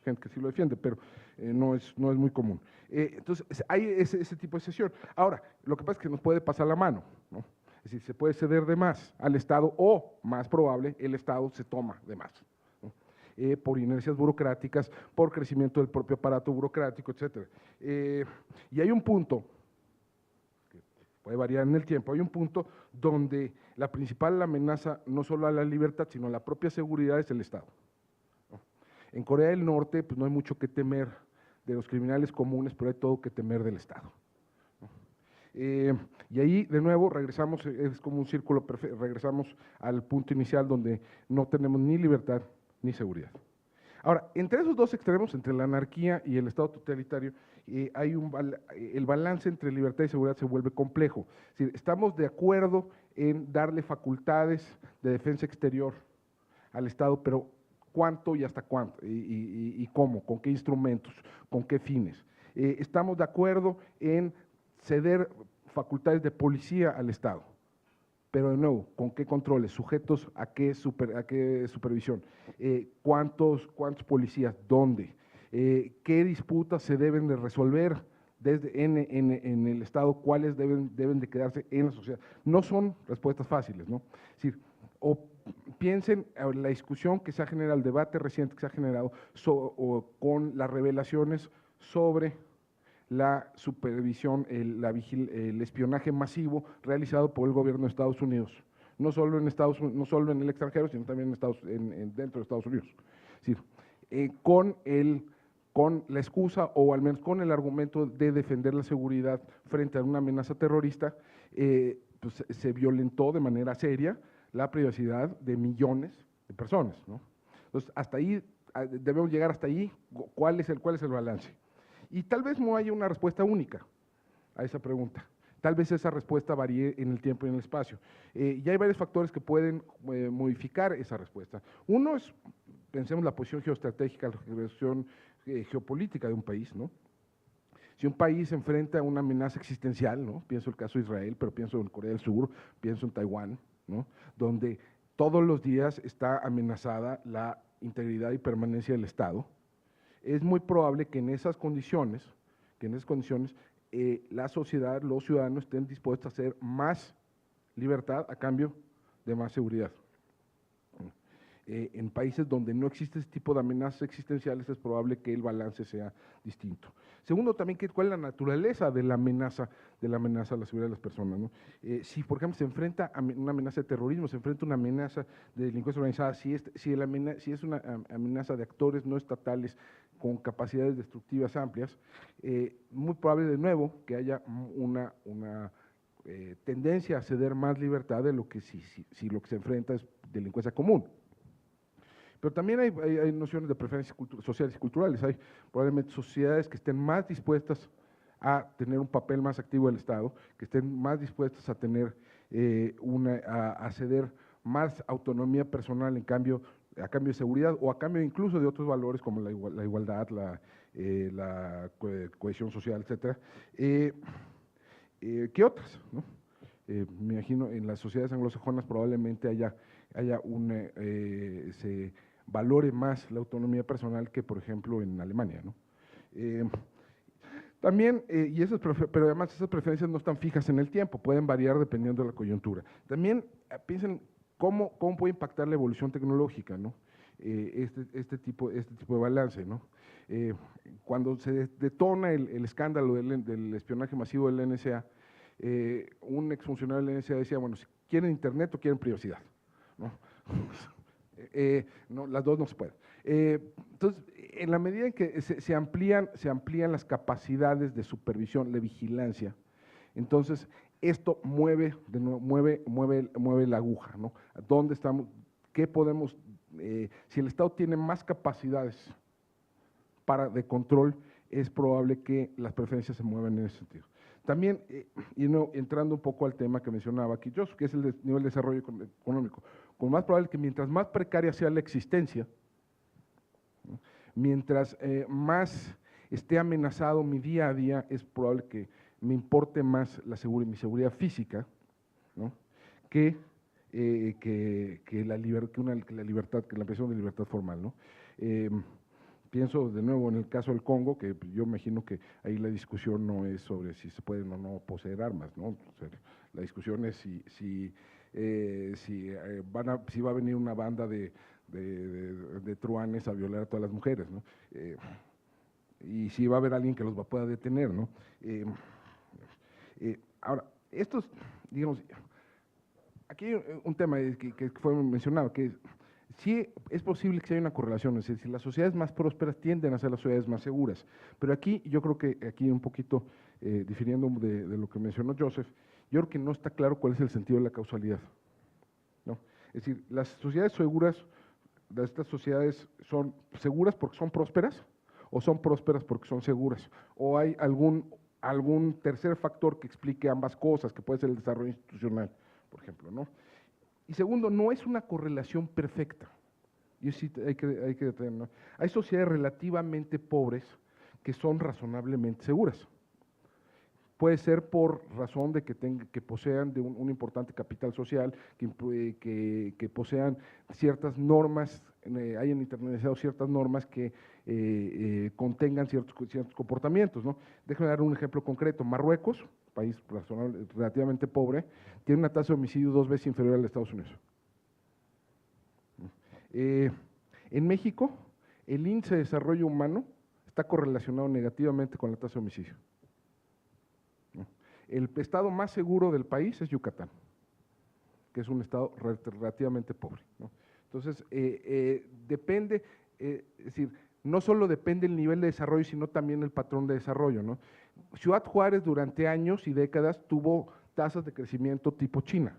gente que sí lo defiende, pero no es muy común. Entonces, hay ese tipo de cesión. Ahora, lo que pasa es que nos puede pasar la mano, ¿no? Es decir, se puede ceder de más al Estado o, más probable, el Estado se toma de más, ¿no? Por inercias burocráticas, por crecimiento del propio aparato burocrático, etc. Y hay un punto, que puede variar en el tiempo, hay un punto donde la principal amenaza no solo a la libertad, sino a la propia seguridad es el Estado, ¿no? En Corea del Norte, pues no hay mucho que temer de los criminales comunes, pero hay todo que temer del Estado. Y ahí, de nuevo, regresamos, es como un círculo perfecto, regresamos al punto inicial donde no tenemos ni libertad ni seguridad. Ahora, entre esos dos extremos, entre la anarquía y el Estado totalitario, el balance entre libertad y seguridad se vuelve complejo. Es decir, estamos de acuerdo en darle facultades de defensa exterior al Estado, pero ¿cuánto y hasta cuánto? Y cómo, con qué instrumentos, con qué fines. Estamos de acuerdo en ceder facultades de policía al Estado, pero de nuevo, ¿con qué controles? ¿Sujetos a qué supervisión? ¿Cuántos policías? ¿Dónde? ¿Qué disputas se deben de resolver en el Estado? ¿Cuáles deben de quedarse en la sociedad? No son respuestas fáciles, ¿no? Es decir, o piensen en la discusión que se ha generado, el debate reciente que se ha generado con las revelaciones sobre la supervisión, el espionaje masivo realizado por el gobierno de Estados Unidos, no solo en el extranjero, sino también dentro de Estados Unidos. Es decir, con la excusa o al menos con el argumento de defender la seguridad frente a una amenaza terrorista, pues se violentó de manera seria la privacidad de millones de personas, ¿no? Entonces, hasta ahí, debemos llegar hasta ahí, ¿cuál es el balance? Y tal vez no haya una respuesta única a esa pregunta. Tal vez esa respuesta varíe en el tiempo y en el espacio. Y hay varios factores que pueden modificar esa respuesta. Uno es, pensemos la posición geoestratégica, la posición geopolítica de un país, ¿no? Si un país se enfrenta a una amenaza existencial, ¿no? Pienso el caso de Israel, pero pienso en Corea del Sur, pienso en Taiwán, ¿no? Donde todos los días está amenazada la integridad y permanencia del Estado, es muy probable que en esas condiciones, la sociedad, los ciudadanos estén dispuestos a hacer más libertad a cambio de más seguridad. En países donde no existe ese tipo de amenazas existenciales es probable que el balance sea distinto. Segundo, también, ¿cuál es la naturaleza de la amenaza a la seguridad de las personas, ¿no? Si, por ejemplo, se enfrenta a una amenaza de terrorismo, se enfrenta a una amenaza de delincuencia organizada, si es una amenaza de actores no estatales con capacidades destructivas amplias, muy probable de nuevo que haya una tendencia a ceder más libertad de lo que si lo que se enfrenta es delincuencia común. Pero también hay nociones de preferencias sociales y culturales. Hay probablemente sociedades que estén más dispuestas a tener un papel más activo del Estado, que estén más dispuestas a tener a ceder más autonomía personal a cambio de seguridad o a cambio incluso de otros valores como la igualdad, la cohesión social, etcétera, que otras, ¿no? Me imagino en las sociedades anglosajonas probablemente se valore más la autonomía personal que, por ejemplo, en Alemania, ¿no? También, pero además esas preferencias no están fijas en el tiempo, pueden variar dependiendo de la coyuntura. También piensen cómo puede impactar la evolución tecnológica, ¿no? Este tipo de balance, ¿no? Cuando se detona el escándalo del espionaje masivo del NSA, un exfuncionario del NSA decía, bueno, si quieren internet o quieren privacidad, ¿no? No, las dos no se pueden. Entonces, en la medida en que se amplían las capacidades de supervisión, de vigilancia, entonces esto mueve la aguja, ¿no? ¿Dónde estamos? ¿Qué podemos? Si el Estado tiene más capacidades de control, es probable que las preferencias se muevan en ese sentido. También, entrando un poco al tema que mencionaba aquí Josu, que es el nivel de desarrollo económico, con más probable que mientras más precaria sea la existencia, ¿no? Mientras más esté amenazado mi día a día, es probable que me importe más mi seguridad física, ¿no? que la impresión de libertad formal, ¿no? Pienso de nuevo en el caso del Congo, que yo imagino que ahí la discusión no es sobre si se pueden o no poseer armas, ¿no? O sea, la discusión es si va a venir una banda de truanes a violar a todas las mujeres, ¿no? Y si va a haber alguien que los pueda detener, ¿no? Ahora, digamos, aquí hay un tema que fue mencionado, que es sí es posible que haya una correlación, es decir, las sociedades más prósperas tienden a ser las sociedades más seguras, pero aquí yo creo que aquí un poquito difiriendo de lo que mencionó Joseph, yo creo que no está claro cuál es el sentido de la causalidad, ¿no? Es decir, las sociedades seguras, estas sociedades son seguras porque son prósperas o son prósperas porque son seguras, o hay algún tercer factor que explique ambas cosas, que puede ser el desarrollo institucional, por ejemplo, ¿no? Y segundo, no es una correlación perfecta. Y sí hay que detenerlo. Hay sociedades relativamente pobres que son razonablemente seguras. Puede ser por razón de que posean de un importante capital social, que posean ciertas normas, hayan internalizado ciertas normas que contengan ciertos comportamientos, ¿no? Déjame dar un ejemplo concreto. Marruecos, país relativamente pobre, tiene una tasa de homicidio 2 veces inferior al de Estados Unidos. En México, el índice de desarrollo humano está correlacionado negativamente con la tasa de homicidio. El estado más seguro del país es Yucatán, que es un estado relativamente pobre, ¿no? Entonces, depende, es decir, no solo depende el nivel de desarrollo, sino también el patrón de desarrollo, ¿no? Ciudad Juárez durante años y décadas tuvo tasas de crecimiento tipo China,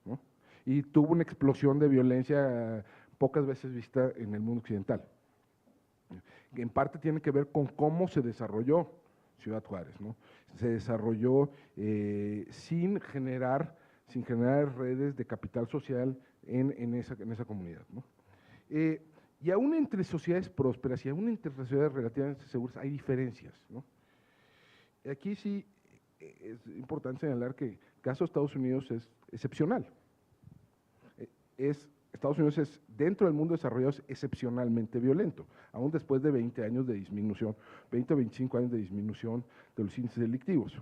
¿no? Y tuvo una explosión de violencia pocas veces vista en el mundo occidental. Que en parte tiene que ver con cómo se desarrolló Ciudad Juárez, ¿no? Se desarrolló sin generar redes de capital social en esa comunidad, ¿no? Y aún entre sociedades prósperas y aún entre sociedades relativamente seguras hay diferencias, ¿no? Aquí sí es importante señalar que el caso de Estados Unidos es excepcional. Estados Unidos es, dentro del mundo desarrollado, es excepcionalmente violento, aún después de 20 años de disminución, 20 o 25 años de disminución de los índices delictivos.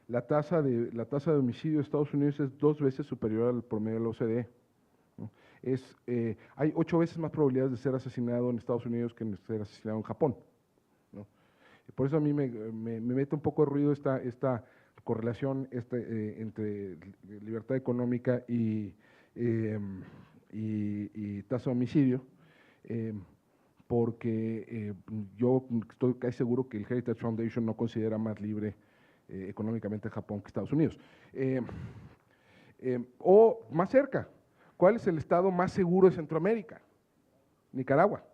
La tasa de homicidio de Estados Unidos es 2 veces superior al promedio de la OCDE, ¿no? Hay 8 veces más probabilidades de ser asesinado en Estados Unidos que de ser asesinado en Japón, ¿no? Por eso a mí me mete un poco de ruido esta correlación entre libertad económica y tasa de homicidio, porque yo estoy casi seguro que el Heritage Foundation no considera más libre económicamente Japón que Estados Unidos. O más cerca, ¿cuál es el estado más seguro de Centroamérica? Nicaragua.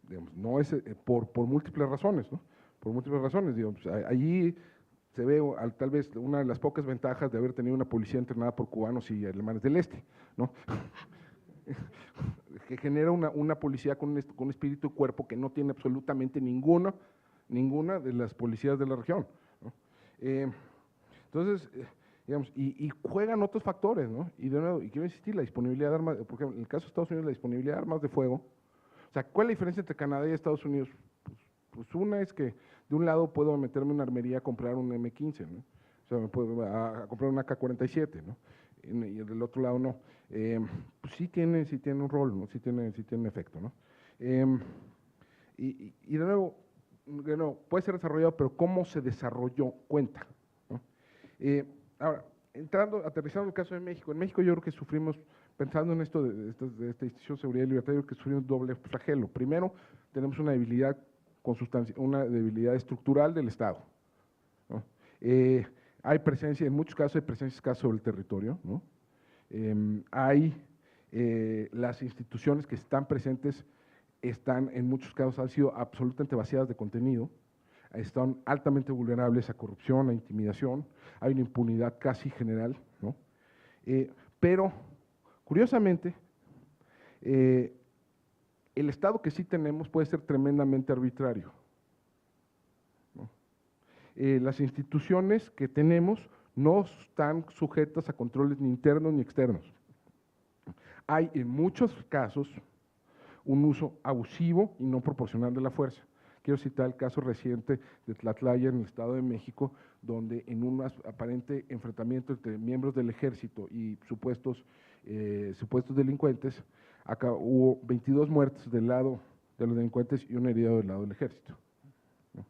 Digamos, no es por múltiples razones, ¿no? Por múltiples razones, digamos, allí se ve tal vez una de las pocas ventajas de haber tenido una policía entrenada por cubanos y alemanes del este, ¿no? Que genera una policía con espíritu y cuerpo que no tiene absolutamente ninguna de las policías de la región, ¿no? Entonces, digamos, y juegan otros factores, ¿no? Y de nuevo, y quiero insistir, la disponibilidad de armas, porque en el caso de Estados Unidos, la disponibilidad de armas de fuego, o sea, ¿cuál es la diferencia entre Canadá y Estados Unidos? Pues una es que de un lado puedo meterme en una armería a comprar un M15, ¿no? O sea, me puedo a comprar un AK-47, ¿no? Y del otro lado no. Pues sí tiene un rol, ¿no? Sí tiene efecto, ¿no? Y de nuevo, puede ser desarrollado, pero cómo se desarrolló cuenta, ¿no? Ahora, aterrizando el caso de México. En México yo creo que sufrimos, pensando en esto de esta institución de seguridad y libertad, yo creo que sufrimos doble flagelo. Primero, tenemos una debilidad estructural del Estado, ¿no? Hay presencia, en muchos casos hay presencia escasa sobre el territorio, ¿no? Las instituciones que están presentes en muchos casos han sido absolutamente vaciadas de contenido, están altamente vulnerables a corrupción, a intimidación, hay una impunidad casi general, ¿no? Pero, curiosamente, el Estado que sí tenemos puede ser tremendamente arbitrario, ¿no? Las instituciones que tenemos no están sujetas a controles ni internos ni externos. Hay en muchos casos un uso abusivo y no proporcional de la fuerza. Quiero citar el caso reciente de Tlatlaya en el Estado de México, donde en un aparente enfrentamiento entre miembros del ejército y supuestos delincuentes, acá hubo 22 muertes del lado de los delincuentes y un herido del lado del ejército, ¿no?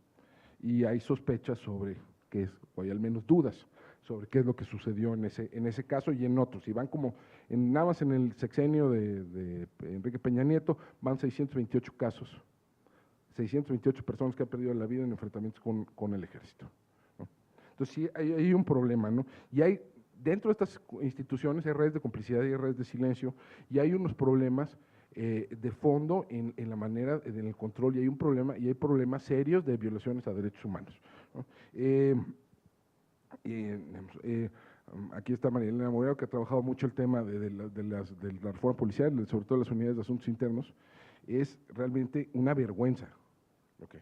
Y hay sospechas o hay al menos dudas sobre qué es lo que sucedió en ese caso y en otros. Y van como, nada más en el sexenio de Enrique Peña Nieto, van 628 casos, 628 personas que han perdido la vida en enfrentamientos con el ejército, ¿no? Entonces sí, hay un problema, ¿no? Y hay, dentro de estas instituciones hay redes de complicidad y hay redes de silencio, y hay unos problemas de fondo en la manera, en el control, y hay un problema, y hay problemas serios de violaciones a derechos humanos, ¿no? Aquí está María Elena Moreno, que ha trabajado mucho el tema de la reforma policial, sobre todo las unidades de asuntos internos. Es realmente una vergüenza. Okay.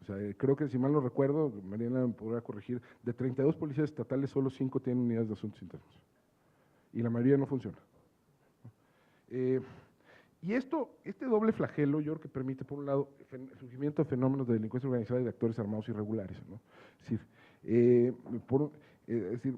O sea, creo que si mal no recuerdo, Mariana me podrá corregir, de 32 policías estatales, solo 5 tienen unidades de asuntos internos. Y la mayoría no funciona. Y este doble flagelo, yo creo que permite, por un lado, el surgimiento de fenómenos de delincuencia organizada y de actores armados irregulares, ¿no? Es decir,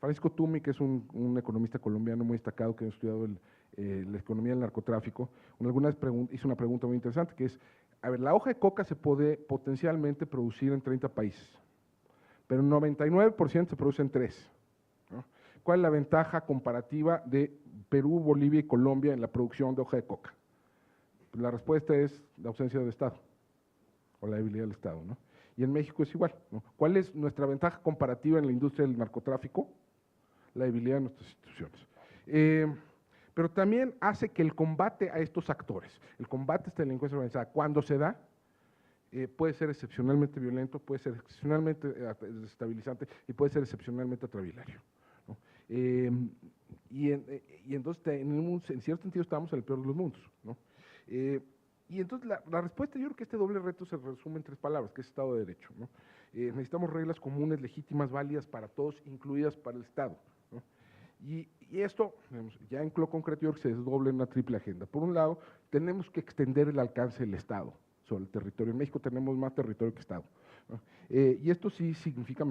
Francisco Tumi, que es un economista colombiano muy destacado que ha estudiado la economía del narcotráfico, alguna vez hizo una pregunta muy interesante, que es, a ver, la hoja de coca se puede potencialmente producir en 30 países, pero el 99% se produce en 3, ¿no? ¿Cuál es la ventaja comparativa de Perú, Bolivia y Colombia en la producción de hoja de coca? Pues la respuesta es la ausencia del Estado, o la debilidad del Estado, ¿no? Y en México es igual, ¿no? ¿Cuál es nuestra ventaja comparativa en la industria del narcotráfico? La debilidad de nuestras instituciones. Pero también hace que el combate a estos actores, el combate a esta delincuencia organizada, cuando se da, puede ser excepcionalmente violento, puede ser excepcionalmente desestabilizante y puede ser excepcionalmente atravilario, ¿no? Y entonces, en cierto sentido, estamos en el peor de los mundos, ¿no? Y entonces la respuesta, yo creo que este doble reto se resume en 3 palabras, que es Estado de Derecho, ¿no? Necesitamos reglas comunes, legítimas, válidas para todos, incluidas para el Estado, ¿no? Y esto, ya en lo concreto, yo creo que se desdobla en una triple agenda. Por un lado, tenemos que extender el alcance del Estado sobre el territorio. En México tenemos más territorio que Estado, ¿no? Y esto sí significa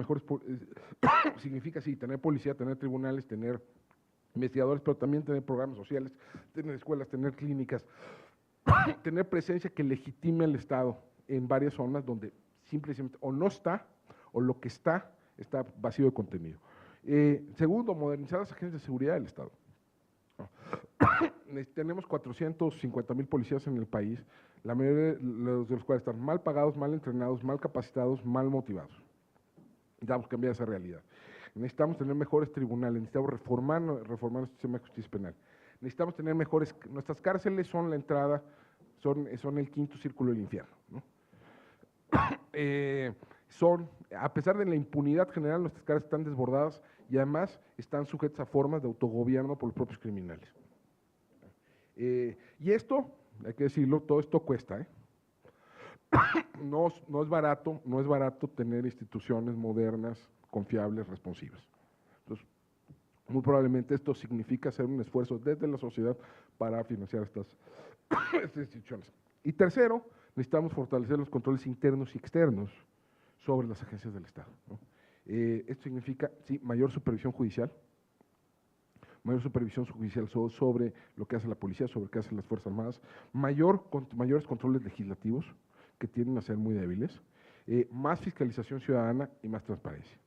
significa sí, tener policía, tener tribunales, tener investigadores, pero también tener programas sociales, tener escuelas, tener clínicas, tener presencia que legitime al Estado en varias zonas donde simplemente o no está, o lo que está vacío de contenido. Segundo, modernizar las agencias de seguridad del Estado. Tenemos 450,000 policías en el país, la mayoría de los cuales están mal pagados, mal entrenados, mal capacitados, mal motivados. Necesitamos cambiar esa realidad. Necesitamos tener mejores tribunales, necesitamos reformar el sistema de justicia penal. Necesitamos tener nuestras cárceles son la entrada, son el quinto círculo del infierno, ¿no? A pesar de la impunidad general, nuestras cárceles están desbordadas y además están sujetas a formas de autogobierno por los propios criminales. Y esto, hay que decirlo, todo esto cuesta, ¿eh? No es barato tener instituciones modernas, confiables, responsivas. Entonces, muy probablemente esto significa hacer un esfuerzo desde la sociedad para financiar estas instituciones. Y tercero, necesitamos fortalecer los controles internos y externos sobre las agencias del Estado, ¿no? Esto significa, sí, mayor supervisión judicial sobre lo que hace la policía, sobre lo que hacen las Fuerzas Armadas, mayores controles legislativos que tienden a ser muy débiles, más fiscalización ciudadana y más transparencia.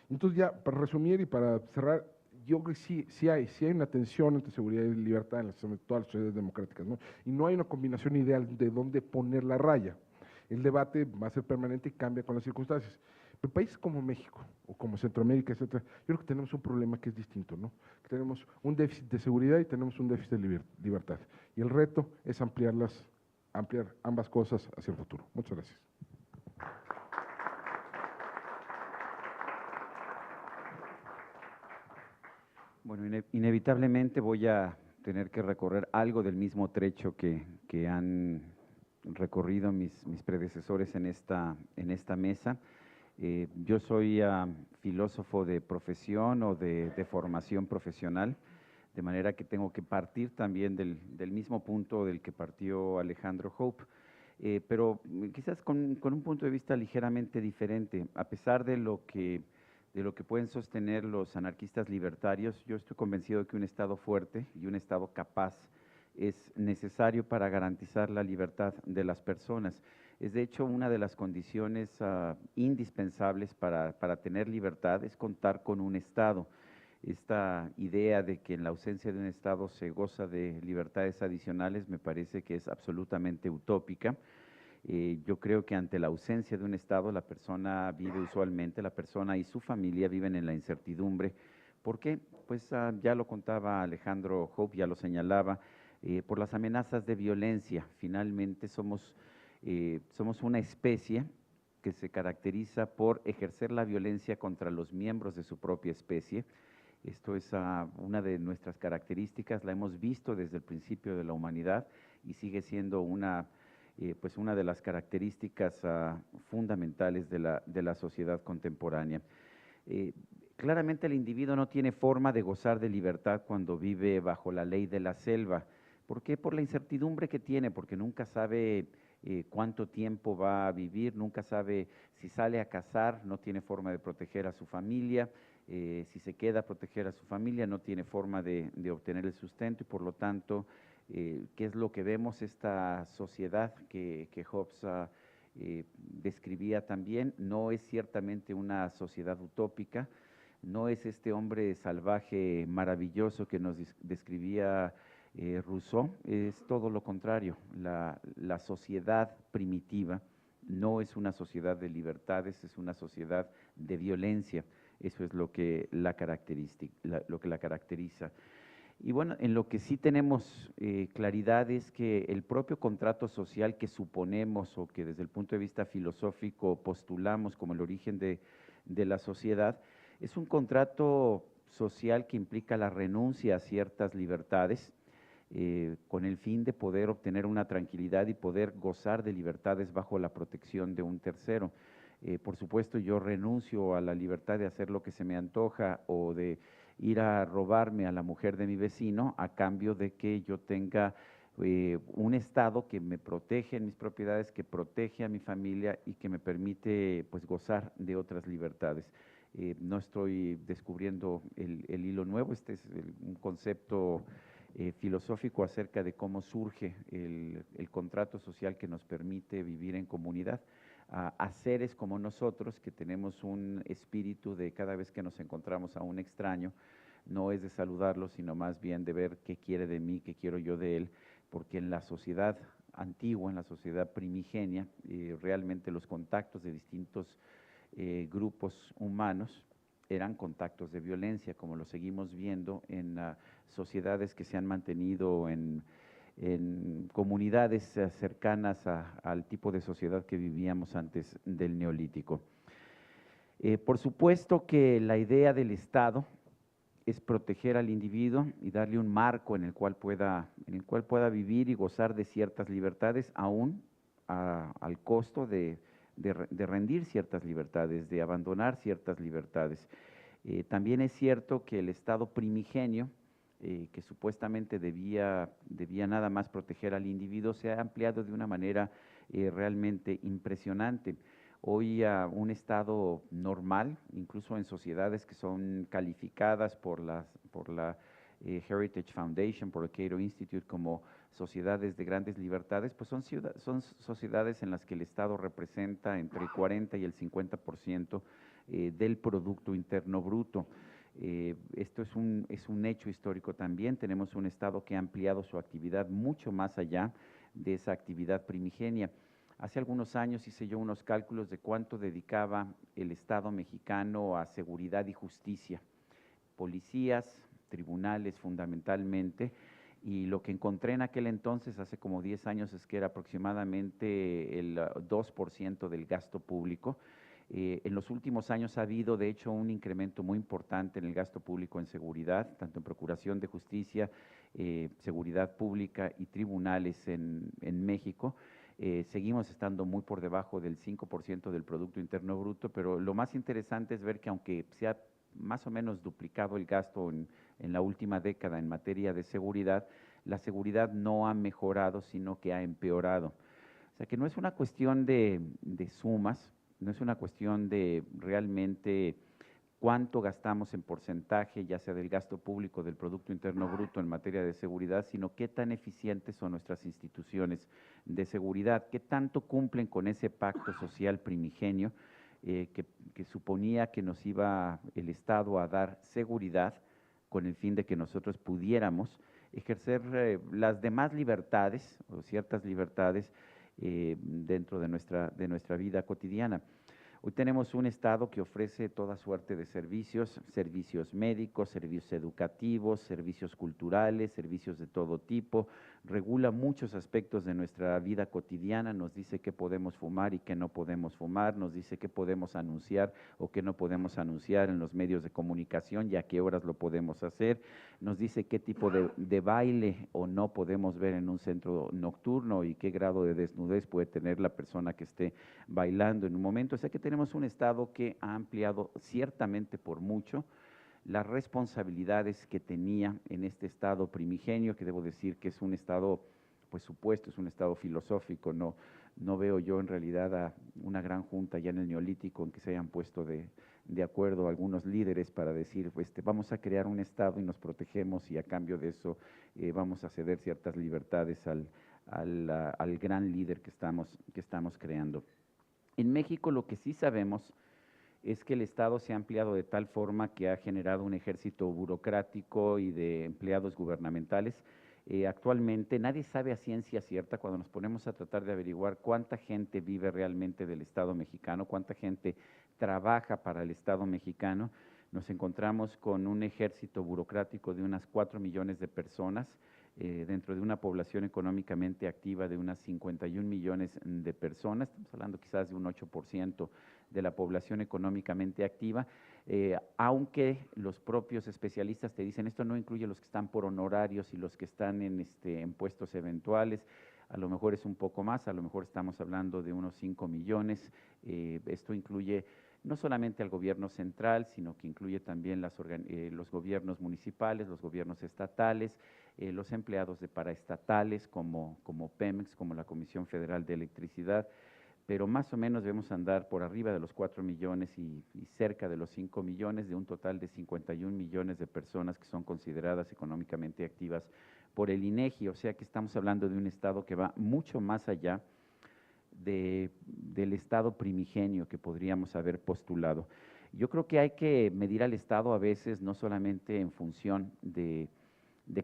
Entonces ya, para resumir y para cerrar, yo creo que sí hay una tensión entre seguridad y libertad en todas las sociedades democráticas, ¿no? Y no hay una combinación ideal de dónde poner la raya. El debate va a ser permanente y cambia con las circunstancias. Pero países como México o como Centroamérica, etcétera, yo creo que tenemos un problema que es distinto, ¿no? Que tenemos un déficit de seguridad y tenemos un déficit de libertad. Y el reto es ampliar ambas cosas hacia el futuro. Muchas gracias. Bueno, inevitablemente voy a tener que recorrer algo del mismo trecho que han recorrido mis predecesores en esta mesa. Yo soy filósofo de profesión o de formación profesional, de manera que tengo que partir también del mismo punto del que partió Alejandro Hope, pero quizás con un punto de vista ligeramente diferente. A pesar de lo que pueden sostener los anarquistas libertarios, yo estoy convencido de que un Estado fuerte y un Estado capaz es necesario para garantizar la libertad de las personas. Es de hecho una de las condiciones indispensables para tener libertad, es contar con un Estado. Esta idea de que en la ausencia de un Estado se goza de libertades adicionales me parece que es absolutamente utópica. Yo creo que ante la ausencia de un Estado, la persona vive usualmente, la persona y su familia viven en la incertidumbre. ¿Por qué? Pues ya lo contaba Alejandro Hope, ya lo señalaba, por las amenazas de violencia. Finalmente somos una especie que se caracteriza por ejercer la violencia contra los miembros de su propia especie. Esto es una de nuestras características, la hemos visto desde el principio de la humanidad y sigue siendo una de las características fundamentales de la sociedad contemporánea. Claramente el individuo no tiene forma de gozar de libertad cuando vive bajo la ley de la selva. ¿Por qué? Por la incertidumbre que tiene, porque nunca sabe cuánto tiempo va a vivir, nunca sabe si sale a cazar, no tiene forma de proteger a su familia, si se queda a proteger a su familia, no tiene forma de obtener el sustento y por lo tanto, ¿qué es lo que vemos? Esta sociedad que Hobbes describía también, no es ciertamente una sociedad utópica, no es este hombre salvaje maravilloso que nos describía Rousseau, es todo lo contrario. La sociedad primitiva no es una sociedad de libertades, es una sociedad de violencia. Eso es lo que la caracteriza. Y bueno, en lo que sí tenemos claridad es que el propio contrato social que suponemos o que desde el punto de vista filosófico postulamos como el origen de la sociedad, es un contrato social que implica la renuncia a ciertas libertades con el fin de poder obtener una tranquilidad y poder gozar de libertades bajo la protección de un tercero. Por supuesto, yo renuncio a la libertad de hacer lo que se me antoja o de ir a robarme a la mujer de mi vecino a cambio de que yo tenga un Estado que me protege en mis propiedades, que protege a mi familia y que me permite pues gozar de otras libertades. No estoy descubriendo el hilo nuevo, este es un concepto filosófico acerca de cómo surge el contrato social que nos permite vivir en comunidad. A seres como nosotros, que tenemos un espíritu de cada vez que nos encontramos a un extraño, no es de saludarlo, sino más bien de ver qué quiere de mí, qué quiero yo de él, porque en la sociedad antigua, en la sociedad primigenia, realmente los contactos de distintos grupos humanos eran contactos de violencia, como lo seguimos viendo en sociedades que se han mantenido en comunidades cercanas al tipo de sociedad que vivíamos antes del Neolítico. Por supuesto que la idea del Estado es proteger al individuo y darle un marco en el cual pueda vivir y gozar de ciertas libertades, aún al costo de rendir ciertas libertades, de abandonar ciertas libertades. También es cierto que el Estado primigenio, que supuestamente debía nada más proteger al individuo, se ha ampliado de una manera realmente impresionante. Hoy un Estado normal, incluso en sociedades que son calificadas por la Heritage Foundation, por el Cato Institute como sociedades de grandes libertades, pues son sociedades en las que el Estado representa entre el 40 y el 50% del Producto Interno Bruto. Esto es un hecho histórico también. Tenemos un Estado que ha ampliado su actividad mucho más allá de esa actividad primigenia. Hace algunos años hice yo unos cálculos de cuánto dedicaba el Estado mexicano a seguridad y justicia, policías, tribunales fundamentalmente, y lo que encontré en aquel entonces, hace como 10 años, es que era aproximadamente el 2% del gasto público. En los últimos años ha habido, de hecho, un incremento muy importante en el gasto público en seguridad, tanto en Procuración de Justicia, Seguridad Pública y tribunales en México. Seguimos estando muy por debajo del 5% del Producto Interno Bruto, pero lo más interesante es ver que aunque se ha más o menos duplicado el gasto en la última década en materia de seguridad, la seguridad no ha mejorado, sino que ha empeorado. O sea que no es una cuestión de sumas, no es una cuestión de realmente cuánto gastamos en porcentaje, ya sea del gasto público, del Producto Interno Bruto en materia de seguridad, sino qué tan eficientes son nuestras instituciones de seguridad, qué tanto cumplen con ese pacto social primigenio que suponía que nos iba el Estado a dar seguridad con el fin de que nosotros pudiéramos ejercer las demás libertades o ciertas libertades dentro de nuestra vida cotidiana. Hoy tenemos un Estado que ofrece toda suerte de servicios, servicios médicos, servicios educativos, servicios culturales, servicios de todo tipo, regula muchos aspectos de nuestra vida cotidiana, nos dice qué podemos fumar y qué no podemos fumar, nos dice qué podemos anunciar o qué no podemos anunciar en los medios de comunicación y a qué horas lo podemos hacer, nos dice qué tipo de baile o no podemos ver en un centro nocturno y qué grado de desnudez puede tener la persona que esté bailando en un momento. O sea que tenemos un Estado que ha ampliado ciertamente por mucho las responsabilidades que tenía en este Estado primigenio, que debo decir que es un Estado, pues supuesto, es un Estado filosófico, no veo yo en realidad a una gran junta ya en el Neolítico en que se hayan puesto de acuerdo algunos líderes para decir, pues, vamos a crear un Estado y nos protegemos y a cambio de eso vamos a ceder ciertas libertades al gran líder que estamos creando. En México lo que sí sabemos es que el Estado se ha ampliado de tal forma que ha generado un ejército burocrático y de empleados gubernamentales. Actualmente nadie sabe a ciencia cierta cuando nos ponemos a tratar de averiguar cuánta gente vive realmente del Estado mexicano, cuánta gente trabaja para el Estado mexicano. Nos encontramos con un ejército burocrático de unas 4 millones de personas, dentro de una población económicamente activa de unas 51 millones de personas, estamos hablando quizás de un 8% de la población económicamente activa, aunque los propios especialistas te dicen esto no incluye los que están por honorarios y los que están en puestos eventuales, a lo mejor es un poco más, a lo mejor estamos hablando de unos 5 millones, esto incluye no solamente al gobierno central, sino que incluye también los gobiernos municipales, los gobiernos estatales, los empleados de paraestatales como Pemex, como la Comisión Federal de Electricidad, pero más o menos debemos andar por arriba de los 4 millones y cerca de los 5 millones, de un total de 51 millones de personas que son consideradas económicamente activas por el INEGI, o sea que estamos hablando de un Estado que va mucho más allá del Estado primigenio que podríamos haber postulado. Yo creo que hay que medir al Estado a veces no solamente en función de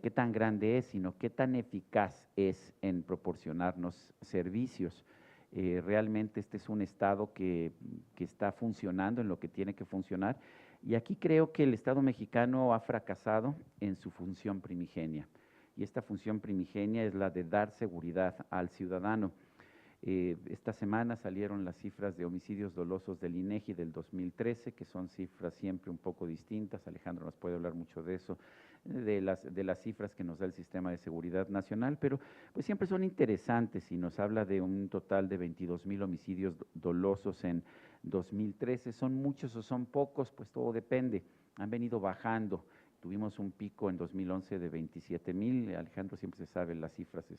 qué tan grande es, sino qué tan eficaz es en proporcionarnos servicios. Realmente este es un Estado que está funcionando en lo que tiene que funcionar, y aquí creo que el Estado mexicano ha fracasado en su función primigenia, y esta función primigenia es la de dar seguridad al ciudadano. Esta semana salieron las cifras de homicidios dolosos del INEGI del 2013, que son cifras siempre un poco distintas, Alejandro nos puede hablar mucho de eso, de las cifras que nos da el Sistema de Seguridad Nacional, pero pues siempre son interesantes y nos habla de un total de 22,000 homicidios dolosos en 2013, ¿son muchos o son pocos? Pues todo depende, han venido bajando. Tuvimos un pico en 2011 de 27,000, Alejandro siempre se sabe las cifras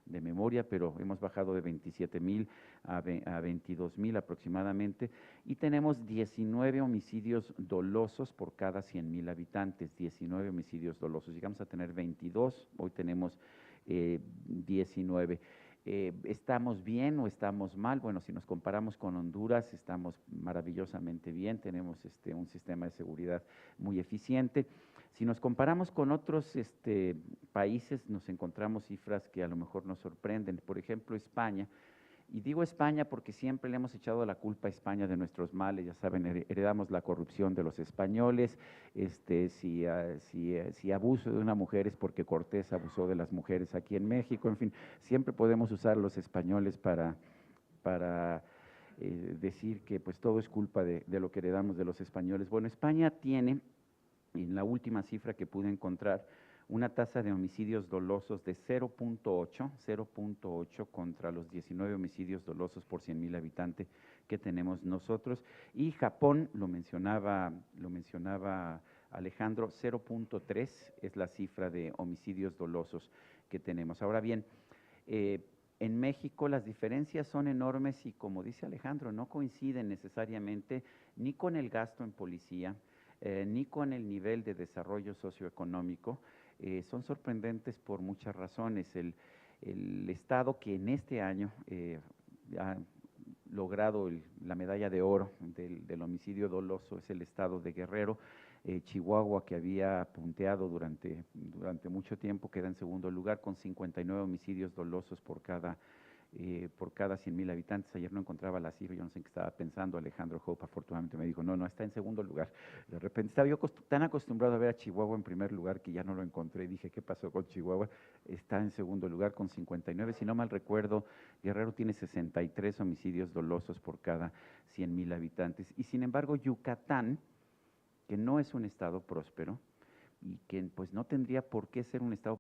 de memoria, pero hemos bajado de 27,000 a 22,000 aproximadamente, y tenemos 19 homicidios dolosos por cada 100,000 habitantes, 19 homicidios dolosos, llegamos a tener 22, hoy tenemos 19. ¿Estamos bien o estamos mal? Bueno, si nos comparamos con Honduras, estamos maravillosamente bien, tenemos un sistema de seguridad muy eficiente. Si nos comparamos con otros países, nos encontramos cifras que a lo mejor nos sorprenden. Por ejemplo, España, y digo España porque siempre le hemos echado la culpa a España de nuestros males, ya saben, heredamos la corrupción de los españoles, si abuso de una mujer es porque Cortés abusó de las mujeres aquí en México, en fin, siempre podemos usar a los españoles para decir que pues todo es culpa de lo que heredamos de los españoles. Bueno, España tiene, en la última cifra que pude encontrar, una tasa de homicidios dolosos de 0.8 contra los 19 homicidios dolosos por 100,000 habitantes que tenemos nosotros, y Japón, lo mencionaba Alejandro, 0.3 es la cifra de homicidios dolosos que tenemos. Ahora bien, en México las diferencias son enormes y, como dice Alejandro, no coinciden necesariamente ni con el gasto en policía, ni con el nivel de desarrollo socioeconómico. Son sorprendentes por muchas razones. El Estado que en este año ha logrado la medalla de oro del homicidio doloso es el Estado de Guerrero. Chihuahua, que había punteado durante mucho tiempo, queda en segundo lugar con 59 homicidios dolosos por cada 100,000 habitantes. Ayer no encontraba la cifra, yo no sé en qué estaba pensando. Alejandro Hope afortunadamente me dijo, no, está en segundo lugar. De repente estaba yo tan acostumbrado a ver a Chihuahua en primer lugar que ya no lo encontré. Dije, ¿qué pasó con Chihuahua? Está en segundo lugar con 59. Si no mal recuerdo, Guerrero tiene 63 homicidios dolosos por cada 100,000 habitantes. Y sin embargo, Yucatán, que no es un estado próspero y que pues no tendría por qué ser un estado